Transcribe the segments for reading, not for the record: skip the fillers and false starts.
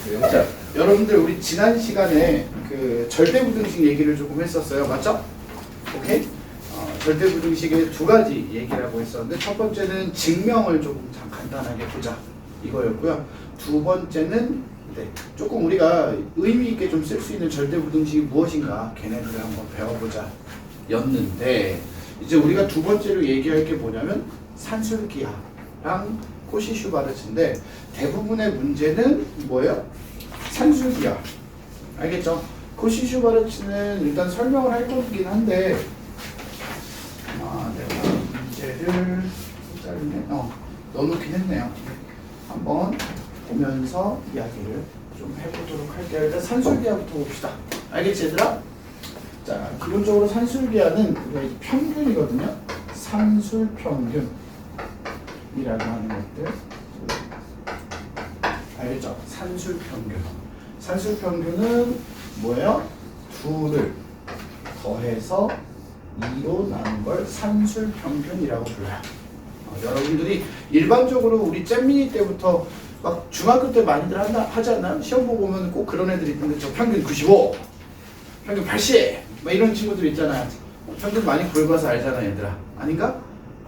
자, 여러분들 우리 지난 시간에 그 절대부등식 얘기를 조금 했었어요. 맞죠? 오케이? 절대부등식의 두 가지 얘기라고 했었는데 첫 번째는 증명을 조금 간단하게 보자 이거였고요. 두 번째는 조금 우리가 의미 있게 좀 쓸 수 있는 절대부등식이 무엇인가 걔네들을 한번 배워보자 였는데 이제 우리가 두 번째로 얘기할 게 뭐냐면 산술기하랑 코시-슈바르츠인데 대부분의 문제는 뭐예요? 산술기하. 알겠죠? 코시-슈바르츠는 일단 설명을 할 거긴 한데 내가 문제를 짜리네. 넣어놓긴 했네요. 한번 보면서 이야기를 좀 해보도록 할게요. 일단 산술기하부터 봅시다. 알겠지 얘들아? 자, 기본적으로 산술기하는 평균이거든요. 산술평균이라고 하는 것들 알겠죠? 산술평균. 산술평균은 뭐예요? 2를 더해서 2로 나눈 걸 산술평균이라고 불러요. 여러분들이 일반적으로 우리 잼민이 때부터 막 중학교 때 많이들 하지 않나요? 시험 보고 오면 꼭 그런 애들이 있는데 저 평균 95, 평균 80 막 이런 친구들 있잖아요. 평균 많이 굵어서 알잖아 얘들아. 아닌가?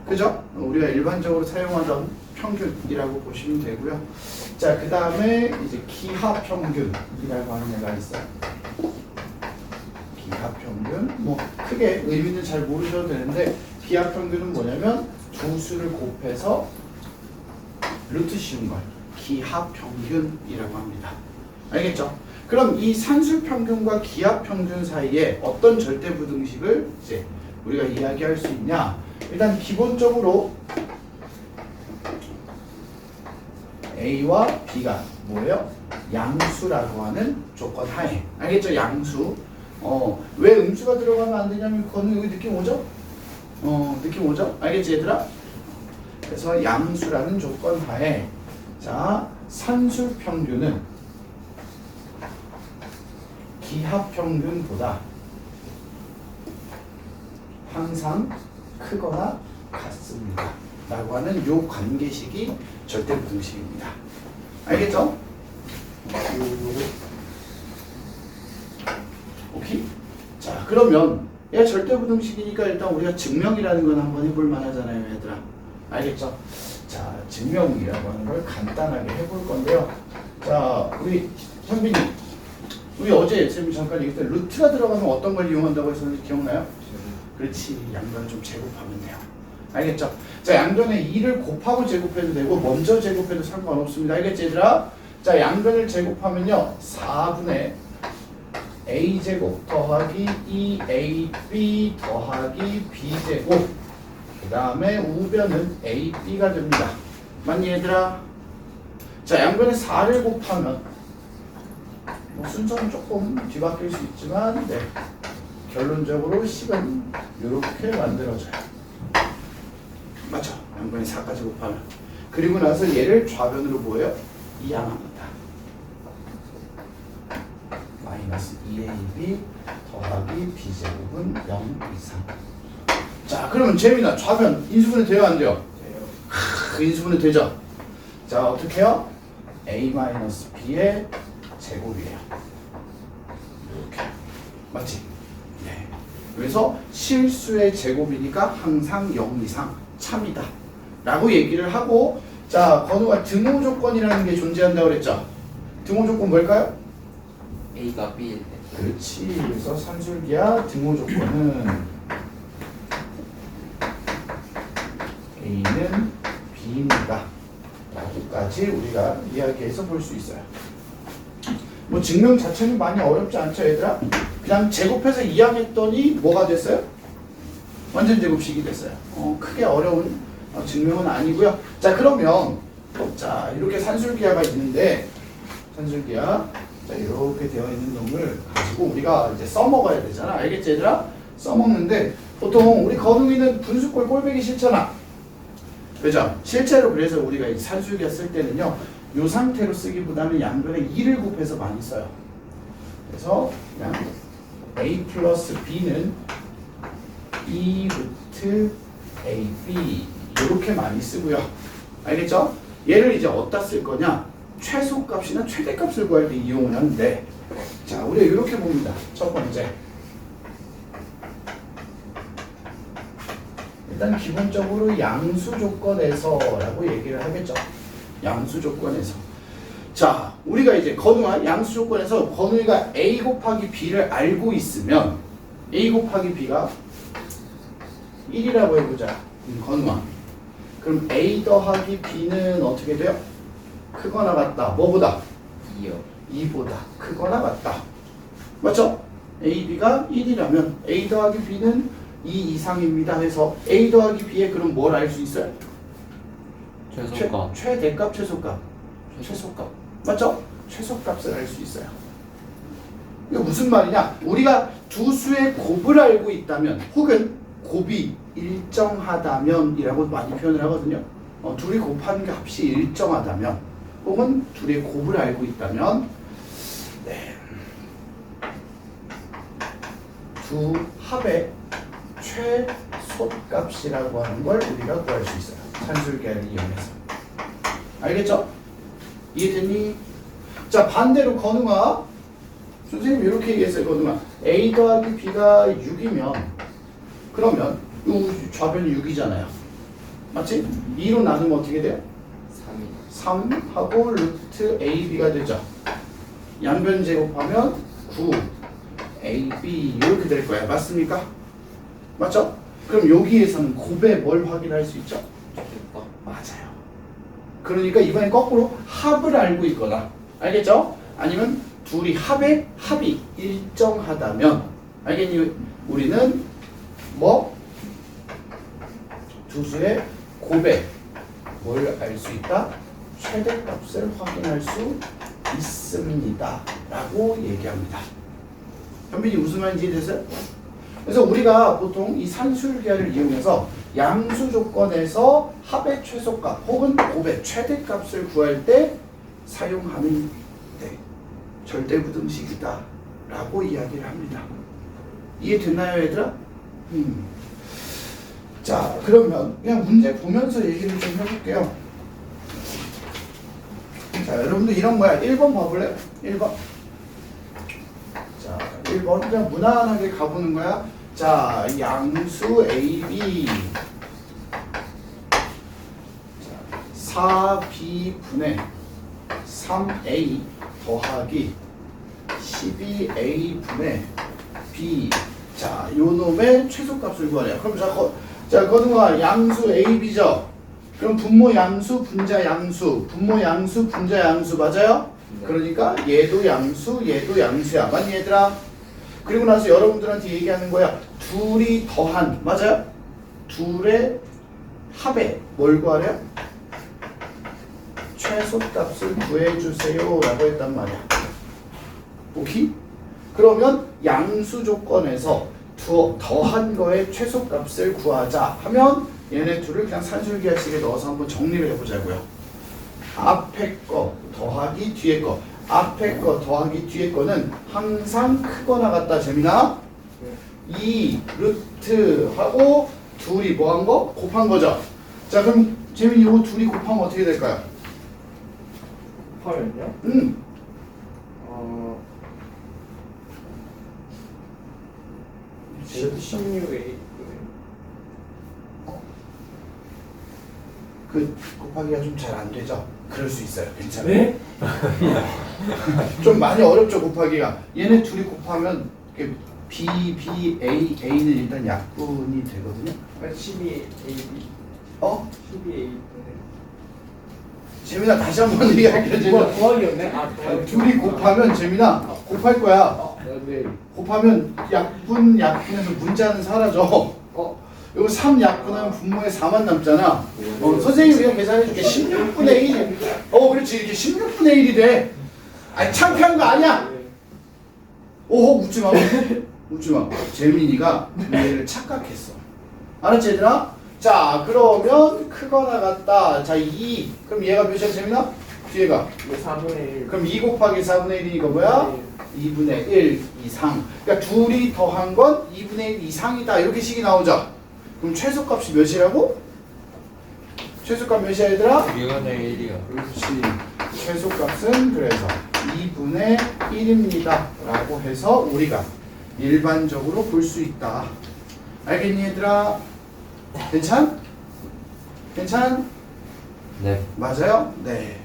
그죠? 우리가 일반적으로 사용하던 평균이라고 보시면 되고요. 자, 그 다음에 이제 기하평균이라고 하는 애가 있어요. 기하평균, 뭐 크게 의미는 잘 모르셔도 되는데 기하평균은 뭐냐면 두 수를 곱해서 루트 씌운 걸 기하평균이라고 합니다. 알겠죠? 그럼 이 산술평균과 기하평균 사이에 어떤 절대부등식을 이제 우리가 이야기할 수 있냐? 일단 기본적으로 A와 B가 뭐예요? 양수라고 하는 조건 하에. 알겠죠? 양수. 왜 음수가 들어가면 안 되냐면 그거는 여기 느낌 오죠? 느낌 오죠? 알겠지 얘들아? 그래서 양수라는 조건 하에 자, 산술평균은 기하평균보다 항상 크거나 같습니다. 라고 하는 요 관계식이 절대부등식입니다. 알겠죠? 오케이? 자, 그러면 얘가 절대부등식이니까 일단 우리가 증명이라는 건 한번 해볼 만하잖아요, 얘들아. 알겠죠? 자, 증명이라고 하는 걸 간단하게 해볼 건데요. 자, 우리 현빈이, 우리 어제 쌤이 잠깐 얘기했을 때 루트가 들어가면 어떤 걸 이용한다고 했었는지 기억나요? 그렇지, 양변을 좀 제곱하면 돼요. 알겠죠? 자, 양변에 2를 곱하고 제곱해도 되고 먼저 제곱해도 상관없습니다. 알겠지 얘들아? 자, 양변을 제곱하면요 4분의 a제곱 더하기 2ab 더하기 b제곱 그 다음에 우변은 ab가 됩니다. 맞니 얘들아? 자, 양변에 4를 곱하면 뭐 순서는 조금 뒤바뀔 수 있지만 결론적으로 10은 이렇게 만들어져요. 맞죠? 양변에 4까지 곱하면. 그리고 나서 얘를 좌변으로 뭐예요? 이항합니다. 마이너스 2ab 더하기 b제곱은 0 이상. 자, 그러면 재민아 좌변 인수분해 돼요 안 돼요? 돼요. 인수분해 되죠? 자, 어떻게 해요? a-b의 제곱이에요. 이렇게. 맞지? 네. 그래서 실수의 제곱이니까 항상 0 이상 참이다 라고 얘기를 하고, 자, 건우가 등호 조건이라는 게 존재한다고 그랬죠? 등호 조건 뭘까요? A가 B일 때. 그렇지. 그래서 산술기하 등호 조건은 A는 B입니다 라고까지 우리가 이야기해서 볼 수 있어요. 뭐 증명 자체는 많이 어렵지 않죠 얘들아? 그냥 제곱해서 이항했더니 뭐가 됐어요? 완전 제곱식이 됐어요. 크게 어려운 증명은 아니고요. 자, 그러면 자, 이렇게 산술기하가 있는데 산술기하 자, 이렇게 되어 있는 놈을 가지고 우리가 이제 써먹어야 되잖아. 알겠지 얘들아? 써먹는데 보통 우리 건웅이는 분수꼴 꼴배기 싫잖아. 그죠? 실제로 그래서 우리가 이 산술기하 쓸 때는요 이 상태로 쓰기보다는 양변에 2를 곱해서 많이 써요. 그래서 그냥 a 플러스 b는 2 루트 ab 이렇게 많이 쓰고요. 알겠죠? 얘를 이제 어디다 쓸 거냐? 최소값이나 최대값을 구할 때 이용을 하는데, 자, 우리가 이렇게 봅니다. 첫 번째, 일단 기본적으로 양수 조건에서라고 얘기를 하겠죠. 양수 조건에서. 자, 우리가 이제 건우와 양수 조건에서 건우가 a 곱하기 b를 알고 있으면 a 곱하기 b가 1이라고 해보자. 건우와. 그럼 a 더하기 b는 어떻게 돼요? 크거나 같다. 뭐보다? 2요. 2보다 크거나 같다. 맞죠? a, b가 1이라면 a 더하기 b는 2 이상입니다 해서 a 더하기 b에 그럼 뭘 알 수 있어요? 최소값. 최대값, 최소값. 최소값. 맞죠? 최소값을 알 수 있어요. 이게 무슨 말이냐? 우리가 두 수의 곱을 알고 있다면 혹은 곱이 일정하다면 이라고 많이 표현을 하거든요. 둘이 곱하는 게 합이 일정하다면 혹은 둘의 곱을 알고 있다면 네. 두 합의 최소값이라고 하는 걸 우리가 구할 수 있어요. 산술계를 이용해서. 알겠죠? 이해됐니? 자, 반대로 건우가 선생님 이렇게 얘기했어요. 건우가 a 더하기 b가 6이면 그러면 이 좌변이 6이잖아요. 맞지? 2로 나누면 어떻게 돼요? 3이. 3하고 루트 ab가 되죠. 양변 제곱하면 9 ab 이렇게 될 거야. 맞습니까? 맞죠? 그럼 여기에서는 곱에 뭘 확인할 수 있죠? 최소값. 맞아요. 그러니까 이번엔 거꾸로 합을 알고 있거나, 알겠죠? 아니면 둘이 합이 일정하다면, 알겠니? 우리는 뭐? 두 수의 곱에 뭘 알 수 있다? 최대값을 확인할 수 있습니다. 라고 얘기합니다. 현빈이 무슨 말인지 이해됐어요? 그래서 우리가 보통 이 산술계를 이용해서 양수 조건에서 합의 최소값 혹은 곱의 최대값을 구할 때 사용하는 절대부등식이다 라고 이야기를 합니다. 이해됐나요, 얘들아? 자, 그러면 그냥 문제 보면서 얘기를 좀 해볼게요. 자, 여러분들 이런 거야. 1번 봐볼래요? 1번. 자, 1번 그냥 무난하게 가보는 거야. 자, 양수 AB 4B분의 3A 더하기 12A분의 B. 자, 요 놈의 최소값을 구하래요. 그럼 자, 거듭아 양수 AB죠? 그럼 분모 양수, 분자 양수, 분모 양수, 분자 양수 맞아요? 네. 그러니까 얘도 양수, 얘도 양수야. 맞니 얘들아? 그리고 나서 여러분들한테 얘기하는 거야. 둘이 더한, 맞아요? 둘의 합에 뭘 구하래요? 최소값을 구해주세요 라고 했단 말이야. 오케이? 그러면 양수 조건에서 더한 거의 최소값을 구하자 하면 얘네 둘을 그냥 산술계식에 넣어서 한번 정리를 해보자고요. 앞에 거 더하기 뒤에 거, 앞에 거 더하기 뒤에 거는 항상 크거나 같다. 재민아? 2 루트하고 둘이 뭐 한 거? 곱한 거죠. 자, 그럼 재민이 이거 둘이 곱하면 어떻게 될까요? 곱하면요? 16A 그 곱하기가 좀 잘 안 되죠? 그럴 수 있어요. 괜찮아요. 네? 좀 많이 어렵죠, 곱하기가. 얘네 둘이 곱하면 이렇게 B, B, A, A는 일단 약분이 되거든요. 12AB 어? 12A 재민아 다시 한번 얘기할게요. 재민아. 더하기였네? 둘이 곱하면 재민아 곱할 거야. 네. 곱하면 약분에서 문자는 사라져. 이거 3 약분하면 분모에 4만 남잖아. 선생님이 그냥 계산해줄게. 16분의 1이. 그렇지. 이렇게 16분의 1이 돼. 아니, 창피한 거 아니야. 오호, 웃지 마. 웃지 마. 재민이가 얘를 착각했어. 알았지, 얘들아? 자, 그러면 크거나 같다. 자, 2. 그럼 얘가 몇이야, 재민아? 뒤에가. 4분의 1 그럼 2 곱하기 4분의 1이니까 뭐야? 2분의 1 이상. 그러니까 둘이 더한 건 2분의 1 이상이다. 이렇게 식이 나오죠. 그럼 최소값이 몇이라고? 최소값 몇이야 얘들아? 2분의 1이요. 그렇지. 최소값은 그래서 2분의 1입니다 라고 해서 우리가 일반적으로 볼 수 있다. 알겠니 얘들아? 괜찮? 괜찮? 네. 맞아요? 네.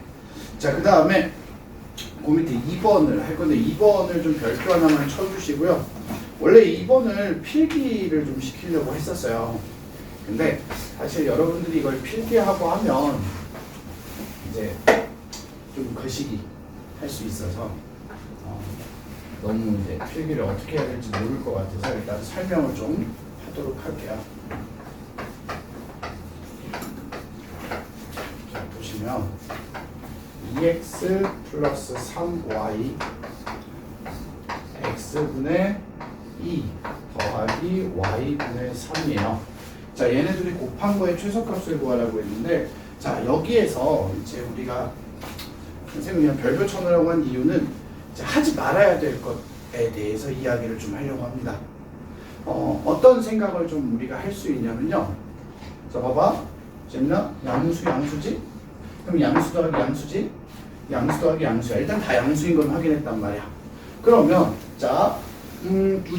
자, 그 다음에 그 밑에 2번을 할 건데 2번을 좀 별표 하나만 쳐주시고요. 원래 2번을 필기를 좀 시키려고 했었어요. 근데 사실 여러분들이 이걸 필기하고 하면 이제 좀 거시기 할 수 있어서 너무 이제 필기를 어떻게 해야 될지 모를 것 같아서 일단 설명을 좀 하도록 할게요. 자, 보시면 2x 플러스 3y x분의 2 더하기 y분의 3이에요. 자, 얘네들이 곱한 거의 최소값을 구하라고 했는데, 자, 여기에서 이제 우리가 선생님이 그냥 별표 쳐놓으라고 한 이유는 이제 하지 말아야 될 것에 대해서 이야기를 좀 하려고 합니다. 어떤 생각을 좀 우리가 할 수 있냐면요. 자, 봐봐. 재민아, 양수, 양수지? 그럼 양수 더하기 양수지? 양수 더하기 양수야. 일단 다 양수인 건 확인했단 말이야. 그러면, 자,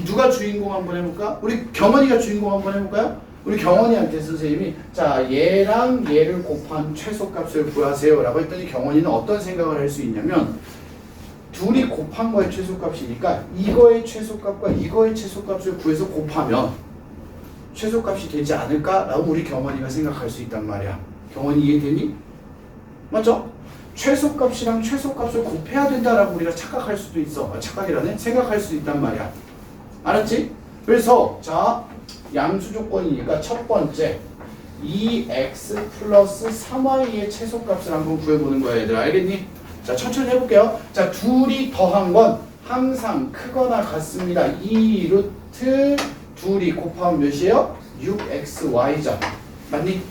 누가 주인공 한번 해볼까? 우리 경원이가 주인공 한번 해볼까요? 우리 경원이한테 선생님이 자 얘랑 얘를 곱한 최소값을 구하세요 라고 했더니 경원이는 어떤 생각을 할 수 있냐면 둘이 곱한 거의 최소값이니까 이거의 최소값과 이거의 최소값을 구해서 곱하면 최소값이 되지 않을까? 라고 우리 경원이가 생각할 수 있단 말이야. 경원이 이해되니? 맞죠? 최소값이랑 최소값을 곱해야 된다라고 우리가 착각할 수도 있어. 착각이라네? 생각할 수 있단 말이야. 알았지? 그래서 자 양수 조건이니까 첫 번째 2x 플러스 3y의 최소값을 한번 구해보는 거야 얘들아. 알겠니? 자 천천히 해볼게요. 자 둘이 더한 건 항상 크거나 같습니다. 2 루트 둘이 곱하면 몇이에요? 6xy죠. 맞니?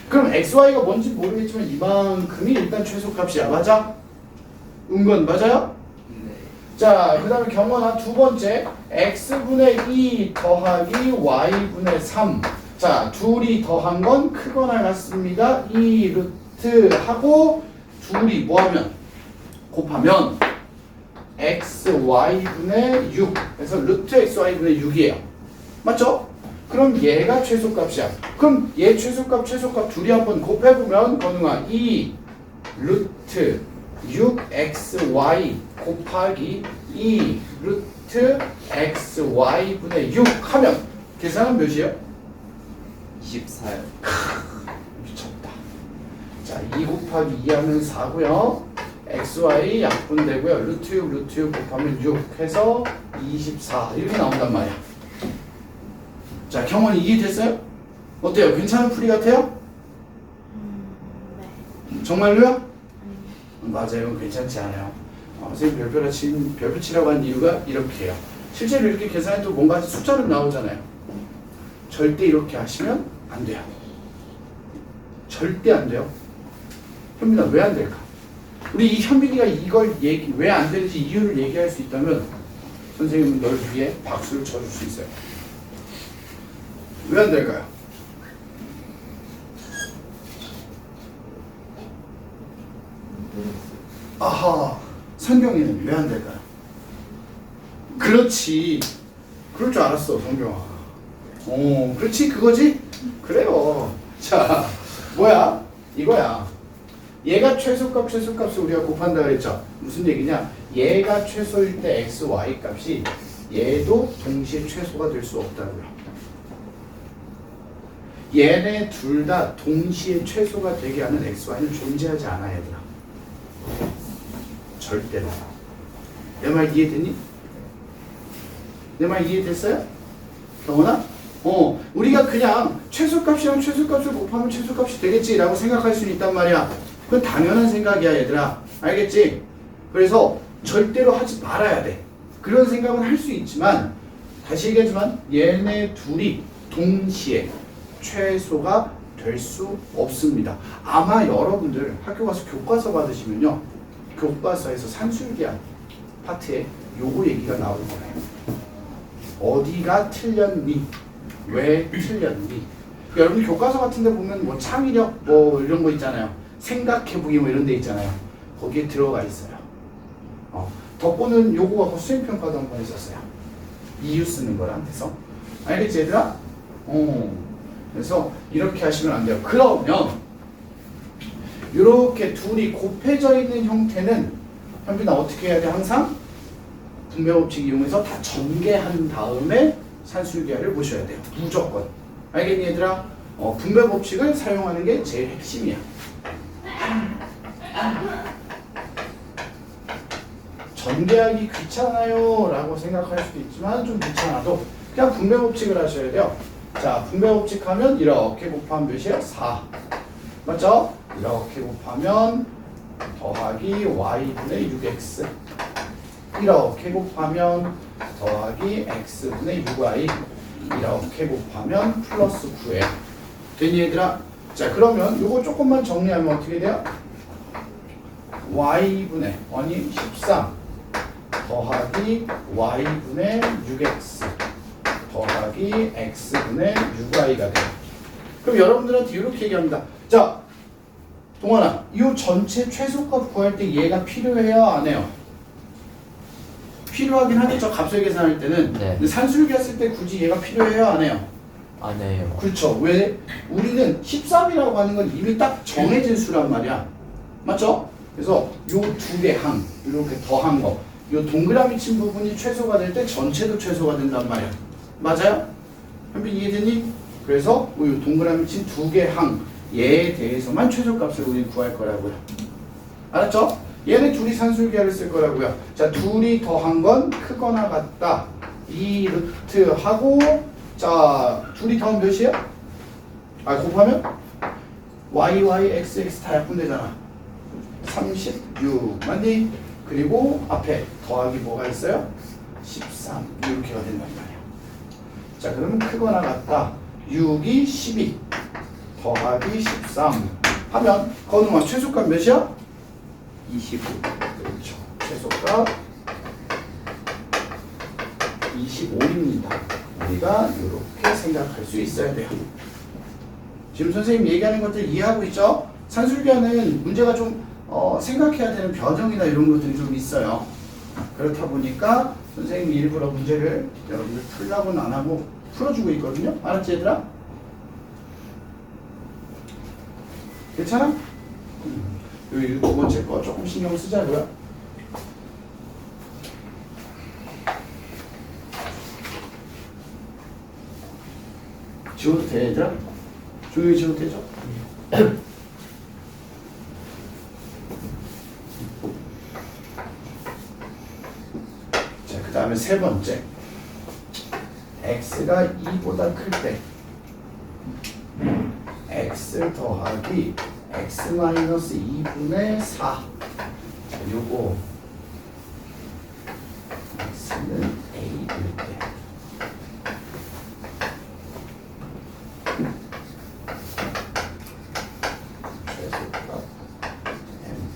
그럼 xy가 뭔지 모르겠지만 이만큼이 일단 최소값이야. 맞아? 은건 맞아요? 네. 자, 그 다음에 경원아 두 번째 x분의 2 더하기 y분의 3. 자, 둘이 더한 건 크거나 같습니다. 2 루트 하고 둘이 뭐하면? 곱하면 xy분의 6. 그래서 루트 xy분의 6이에요. 맞죠? 그럼 얘가 최소값이야. 그럼 얘 최소값 둘이 한번 곱해보면 건우가 2 루트 6xy 곱하기 2 루트 xy분의 6 하면 계산은 몇이에요? 24요. 미쳤다. 자, 2 곱하기 2 하면 4고요. xy 약분되고요. 루트 6 루트 6 곱하면 6 해서 24 이렇게 나온단 말이야. 자, 경원이 이해됐어요? 어때요? 괜찮은 풀이 같아요? 네. 정말로요? 맞아요. 괜찮지 않아요. 선생님 별표 치라고 한 이유가 이렇게 해요. 실제로 이렇게 계산해도 뭔가 숫자는 나오잖아요. 절대 이렇게 하시면 안 돼요. 절대 안 돼요. 현민아 왜 안 될까? 우리 이 현민이가 이걸 왜 안 되는지 이유를 얘기할 수 있다면 선생님은 널 위해 박수를 쳐줄 수 있어요. 왜 안 될까요? 아하, 성경이는 왜 안 될까요? 그렇지. 그럴 줄 알았어, 성경아. 그렇지, 그거지? 그래요. 자, 뭐야? 이거야. 얘가 최소값을 우리가 곱한다 그랬죠? 무슨 얘기냐? 얘가 최소일 때 x, y 값이 얘도 동시에 최소가 될 수 없다고요. 얘네 둘 다 동시에 최소가 되게 하는 x, y는 존재하지 않아, 얘들아. 절대로. 내 말 이해되니? 내 말 이해됐어요? 경원아? 우리가 그냥 최소값이랑 최소값을 곱하면 최소값이 되겠지라고 생각할 수 있단 말이야. 그건 당연한 생각이야, 얘들아. 알겠지? 그래서 절대로 하지 말아야 돼. 그런 생각은 할 수 있지만 다시 얘기하지만 얘네 둘이 동시에 최소가 될 수 없습니다. 아마 여러분들 학교 가서 교과서 받으시면요. 교과서에서 산술기한 파트에 요거 얘기가 나올 거예요. 어디가 틀렸니? 왜 틀렸니? 그러니까 여러분 교과서 같은 데 보면 뭐 창의력 뭐 이런 거 있잖아요. 생각해보기 뭐 이런 데 있잖아요. 거기에 들어가 있어요. 덕분은 요거 갖고 수행평가도 한번 했었어요. 이유 쓰는 거랑 해서. 알겠지 얘들아? 그래서 이렇게 하시면 안 돼요. 그러면 이렇게 둘이 곱해져 있는 형태는 현빈아 어떻게 해야 돼? 항상 분배법칙 이용해서 다 전개한 다음에 산술기하를 보셔야 돼요. 무조건. 알겠니 얘들아? 분배법칙을 사용하는 게 제일 핵심이야. 전개하기 귀찮아요 라고 생각할 수도 있지만 좀 귀찮아도 그냥 분배법칙을 하셔야 돼요. 자, 분배법칙 하면 이렇게 곱하면 몇이에요? 4. 맞죠? 이렇게 곱하면 더하기 y분의 6x, 이렇게 곱하면 더하기 x분의 6y, 이렇게 곱하면 플러스 9예요. 되니 얘들아? 자, 그러면 요거 조금만 정리하면 어떻게 돼요? y분의 13 더하기 y분의 6x 더하기 x분의 6y가 돼요. 그럼 여러분들한테 이렇게 얘기합니다. 자, 동환아, 이 전체 최소값 구할 때 얘가 필요해요? 안 해요? 필요하긴 하겠죠. 값을 계산할 때는. 네. 근데 산술기 했을 때 굳이 얘가 필요해요? 안 해요? 안 해요. 그렇죠. 왜? 우리는 13이라고 하는 건 이미 딱 정해진 수란 말이야. 맞죠? 그래서 요 두 개 항, 이렇게 더한 거, 요 동그라미 친 부분이 최소가 될 때 전체도 최소가 된단 말이야. 맞아요? 현빈 이해되니? 그래서 요 동그라미 친 두 개 항, 얘에 대해서만 최소값을 우리는 구할 거라고요. 알았죠? 얘네 둘이 산술기하를 쓸 거라고요. 자, 둘이 더한 건 크거나 같다. 이 루트하고, 자, 둘이 더하면 몇이에요? 곱하면? x 다 약분되잖아. 36 맞니? 그리고 앞에 더하기 뭐가 있어요? 13 이렇게가 된단 말이야. 자, 그러면 크거나 같다. 6이 12 더하기 13 하면 건우아 최소값 몇이야? 25. 그렇죠. 최소값 25입니다. 우리가 이렇게 생각할 수 있어야 돼요. 지금 선생님 얘기하는 것들 이해하고 있죠? 산술기하는 문제가 좀 생각해야 되는 변형이나 이런 것들이 좀 있어요. 그렇다 보니까 선생님이 일부러 문제를 여러분들 풀라고는 안 하고 풀어주고 있거든요. 알았지 얘들아? 괜찮아? 여기 두 번째 거 조금 신경 쓰자고요. 지워도 돼 얘들아? 조용히 지워도 되죠? 자, 그 다음에 세 번째, x가 2보다 클 때 x 더하기 x 마이너스 2분의 4. 자, 요거 x는 a일 때 최소값 m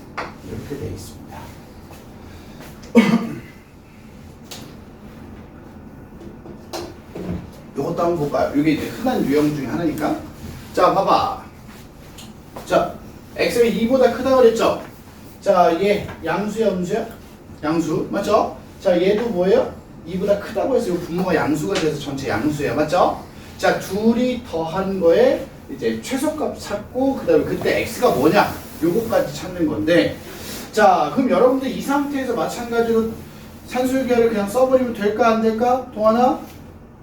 이렇게 되어 있습니다. 요것도 한번 볼까요? 이게 이제 흔한 유형 중에 하나니까. 자, 봐봐. 자, x가 2보다 크다고 그랬죠? 자, 얘 양수야, 음수야? 양수, 맞죠? 자, 얘도 뭐예요? 2보다 크다고 해서 이 분모가 양수가 돼서 전체 양수예요, 맞죠? 자, 둘이 더한 거에 이제 최소값 찾고 그 다음에 그때 x가 뭐냐? 요거까지 찾는 건데, 자, 그럼 여러분들 이 상태에서 마찬가지로 산술기하를 그냥 써버리면 될까 안 될까? 동환아?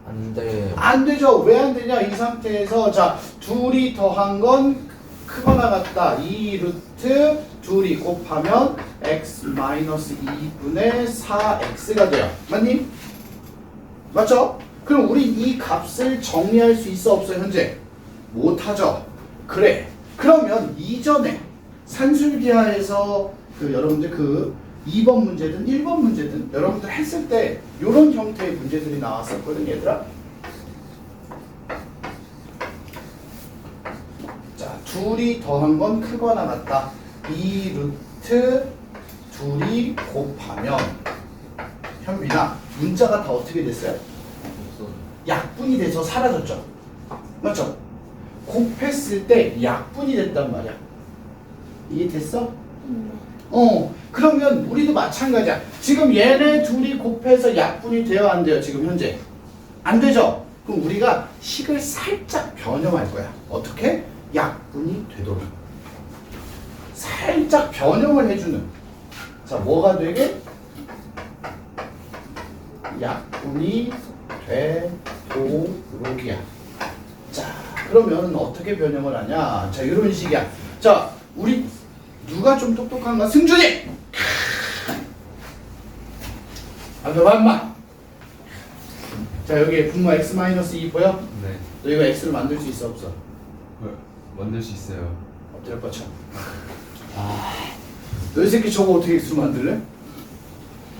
안 돼요. 안 되죠. 왜 안 되냐? 이 상태에서 자, 둘이 더한 건 크거나 같다. 이 루트 둘이 곱하면 x 마이너스 2분의 4x가 돼요. 맞니? 맞죠? 그럼 우리 이 값을 정리할 수 있어 없어 현재? 못하죠. 그래. 그러면 이전에 산술기하에서 여러분들 2번 문제든 1번 문제든 여러분들 했을 때 이런 형태의 문제들이 나왔었거든 얘들아. 자, 둘이 더한 건 크거나 같다. 이 루트 둘이 곱하면 현빈아 문자가 다 어떻게 됐어요? 약분이 돼서 사라졌죠. 맞죠? 곱했을 때 약분이 됐단 말이야. 이해됐어? 그러면 우리도 마찬가지야. 지금 얘네 둘이 곱해서 약분이 돼요, 안 돼요? 지금 현재 안 되죠? 그럼 우리가 식을 살짝 변형할 거야. 어떻게? 약분이 되도록 살짝 변형을 해주는. 자, 뭐가 되게? 약분이 되도록이야. 자, 그러면 어떻게 변형을 하냐? 자, 이런 식이야. 자, 우리 누가 좀 똑똑한가? 승준이! 너 엄마. 자, 여기 분모 x-2 보여? 네. 너 이거 x로 만들 수 있어, 없어? 만들 수 있어요. 엎드려 뻗쳐. 너 이 새끼 저거 어떻게 x로 만들래?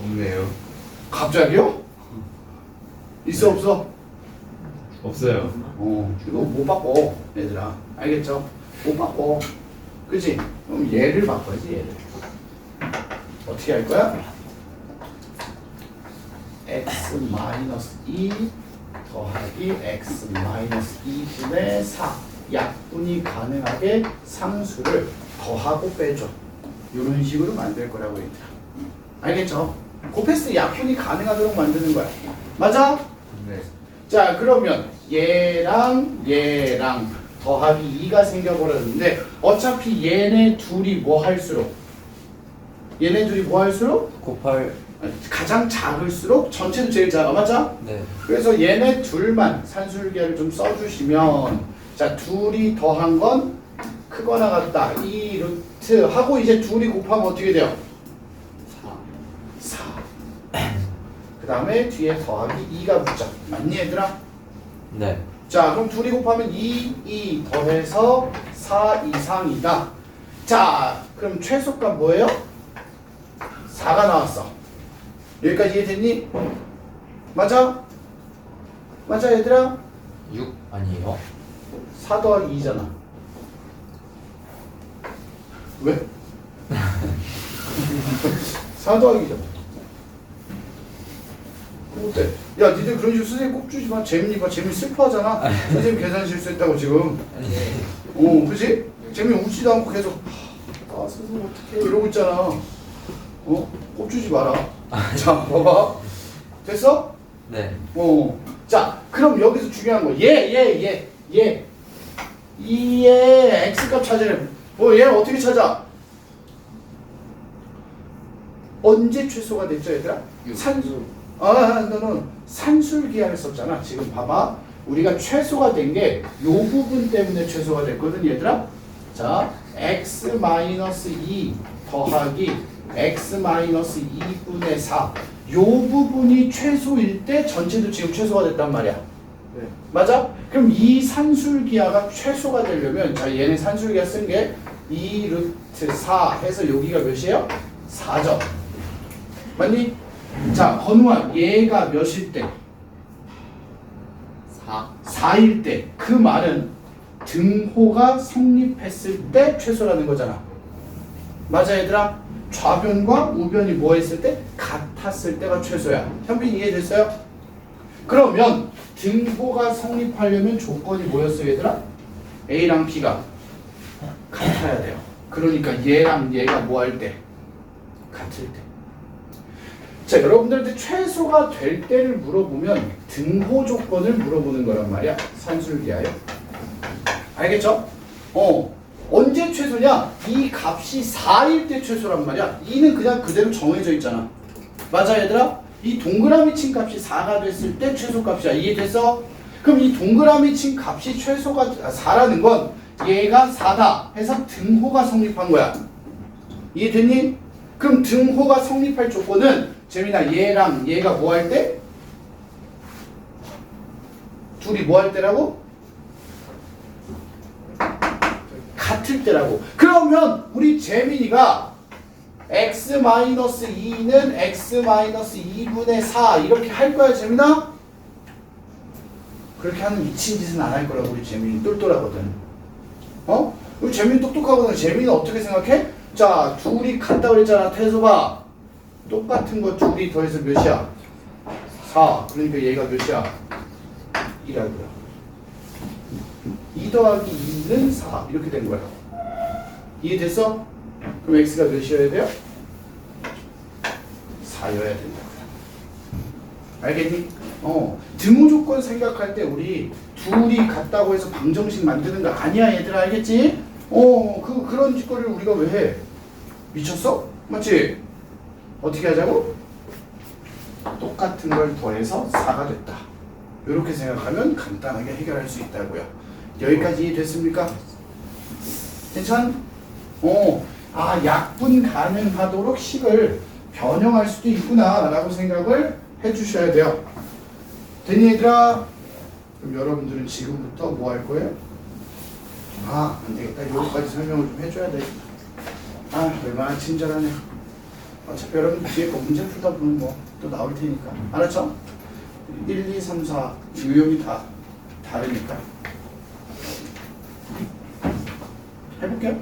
없네요. 갑자기요? 있어, 없어? 없어요. 이거 못 바꿔, 얘들아. 알겠죠? 못 바꿔. 그치? 그럼 얘를 바꿔야지, 얘를. 어떻게 할 거야? x-2 더하기 x-2분의 4 약분이 가능하게 상수를 더하고 빼줘. 이런 식으로 만들 거라고 얘들아. 알겠죠? 곱했을 때 약분이 가능하도록 만드는 거야. 맞아? 네. 자, 그러면 얘랑 더하기 2가 생겨버렸는데 어차피 얘네 둘이 뭐 할수록 곱할. 가장 작을수록 전체도 제일 작아. 맞아? 네. 그래서 얘네 둘만 산술기하를 좀 써주시면 자, 둘이 더한 건 크거나 같다. 2 루트 하고 이제 둘이 곱하면 어떻게 돼요? 4. 그 다음에 뒤에 더하기 2가 붙죠. 맞니 얘들아? 네. 자, 그럼 둘이 곱하면 2 더해서 4 이상이다. 자, 그럼 최소값 뭐예요? 4가 나왔어. 여기까지 이해됐니? 맞아? 맞아 얘들아? 6 아니에요? 4 더하기 2잖아. 왜? 4 더하기 2잖아. 어때? 야, 니들 그런 식으로 선생님 꼭 주지 마. 재민이 봐. 재민이 슬퍼하잖아. 선생님 계산 실수했다고 지금. 그치? 재민이 웃지도 않고 계속 선생님 어떡해 이러고 있잖아. 꼭 주지 마라. 자, 봐봐. 됐어? 네. 자, 그럼 여기서 중요한 거. 얘. 이의 x값 찾으래. 얘 어떻게 찾아? 언제 최소가 됐죠, 얘들아? 너는 산술기하를 썼잖아. 지금 봐봐. 우리가 최소가 된 게 요 부분 때문에 최소가 됐거든, 얘들아. 자, x-2 더하기 x-2분의 4. 요 부분이 최소일 때 전체도 지금 최소가 됐단 말이야. 네. 맞아? 그럼 이 산술기하가 최소가 되려면 자, 얘는 산술기하 쓴 게 2 루트 4 해서 여기가 몇이에요? 4죠. 맞니? 자, 건우야, 얘가 몇일 때? 4일 때. 그 말은 등호가 성립했을 때 최소라는 거잖아. 맞아, 얘들아? 좌변과 우변이 뭐 했을 때? 같았을 때가 최소야. 현빈 이해됐어요? 그러면 등호가 성립하려면 조건이 뭐였어요, 얘들아? A랑 B가 같아야 돼요. 그러니까 얘랑 얘가 뭐 할 때? 같을 때. 자, 여러분들한테 최소가 될 때를 물어보면 등호 조건을 물어보는 거란 말이야. 산술기하요. 알겠죠? 언제 최소냐? 이 값이 4일 때 최소란 말이야. 2는 그냥 그대로 정해져 있잖아. 맞아, 얘들아? 이 동그라미 친 값이 4가 됐을 때 최소값이야. 이해됐어? 그럼 이 동그라미 친 값이 최소가 4라는 건 얘가 4다 해서 등호가 성립한 거야. 이해됐니? 그럼 등호가 성립할 조건은 재민아, 얘랑 얘가 뭐 할 때? 둘이 뭐 할 때라고? 같을 때라고. 그러면 우리 재민이가 x-2는 x-2분의 4 이렇게 할 거야, 재민아? 그렇게 하는 미친 짓은 안 할 거라고. 우리 재민이 똘똘하거든. 우리 재민이 똑똑하거든. 재민이는 어떻게 생각해? 자, 둘이 같다 그랬잖아. 태소봐. 똑같은 거 둘이 더해서 몇이야? 4. 그러니까 얘가 몇이야? 2라고요. 2 더하기 2는 4 이렇게 된 거야. 이해됐어? 그럼 x가 몇이어야 돼요? 4여야 된다고요. 알겠니? 등호 조건 생각할 때 우리 둘이 같다고 해서 방정식 만드는 거 아니야 얘들아. 알겠지? 그런 짓거리를 우리가 왜 해? 미쳤어? 맞지? 어떻게 하자고? 똑같은 걸 더해서 4가 됐다. 이렇게 생각하면 간단하게 해결할 수 있다고요. 여기까지 이해됐습니까? 괜찮? 약분 가능하도록 식을 변형할 수도 있구나 라고 생각을 해주셔야 돼요. 되니 얘들아? 그럼 여러분들은 지금부터 뭐 할 거예요? 안 되겠다. 여기까지 설명을 좀 해줘야 돼. 얼마나 친절하네. 어차피 여러분들 뒤에 거 문제 풀다 보면 뭐 또 나올 테니까. 알았죠? 1, 2, 3, 4 유형이 다 다르니까. 해볼게요.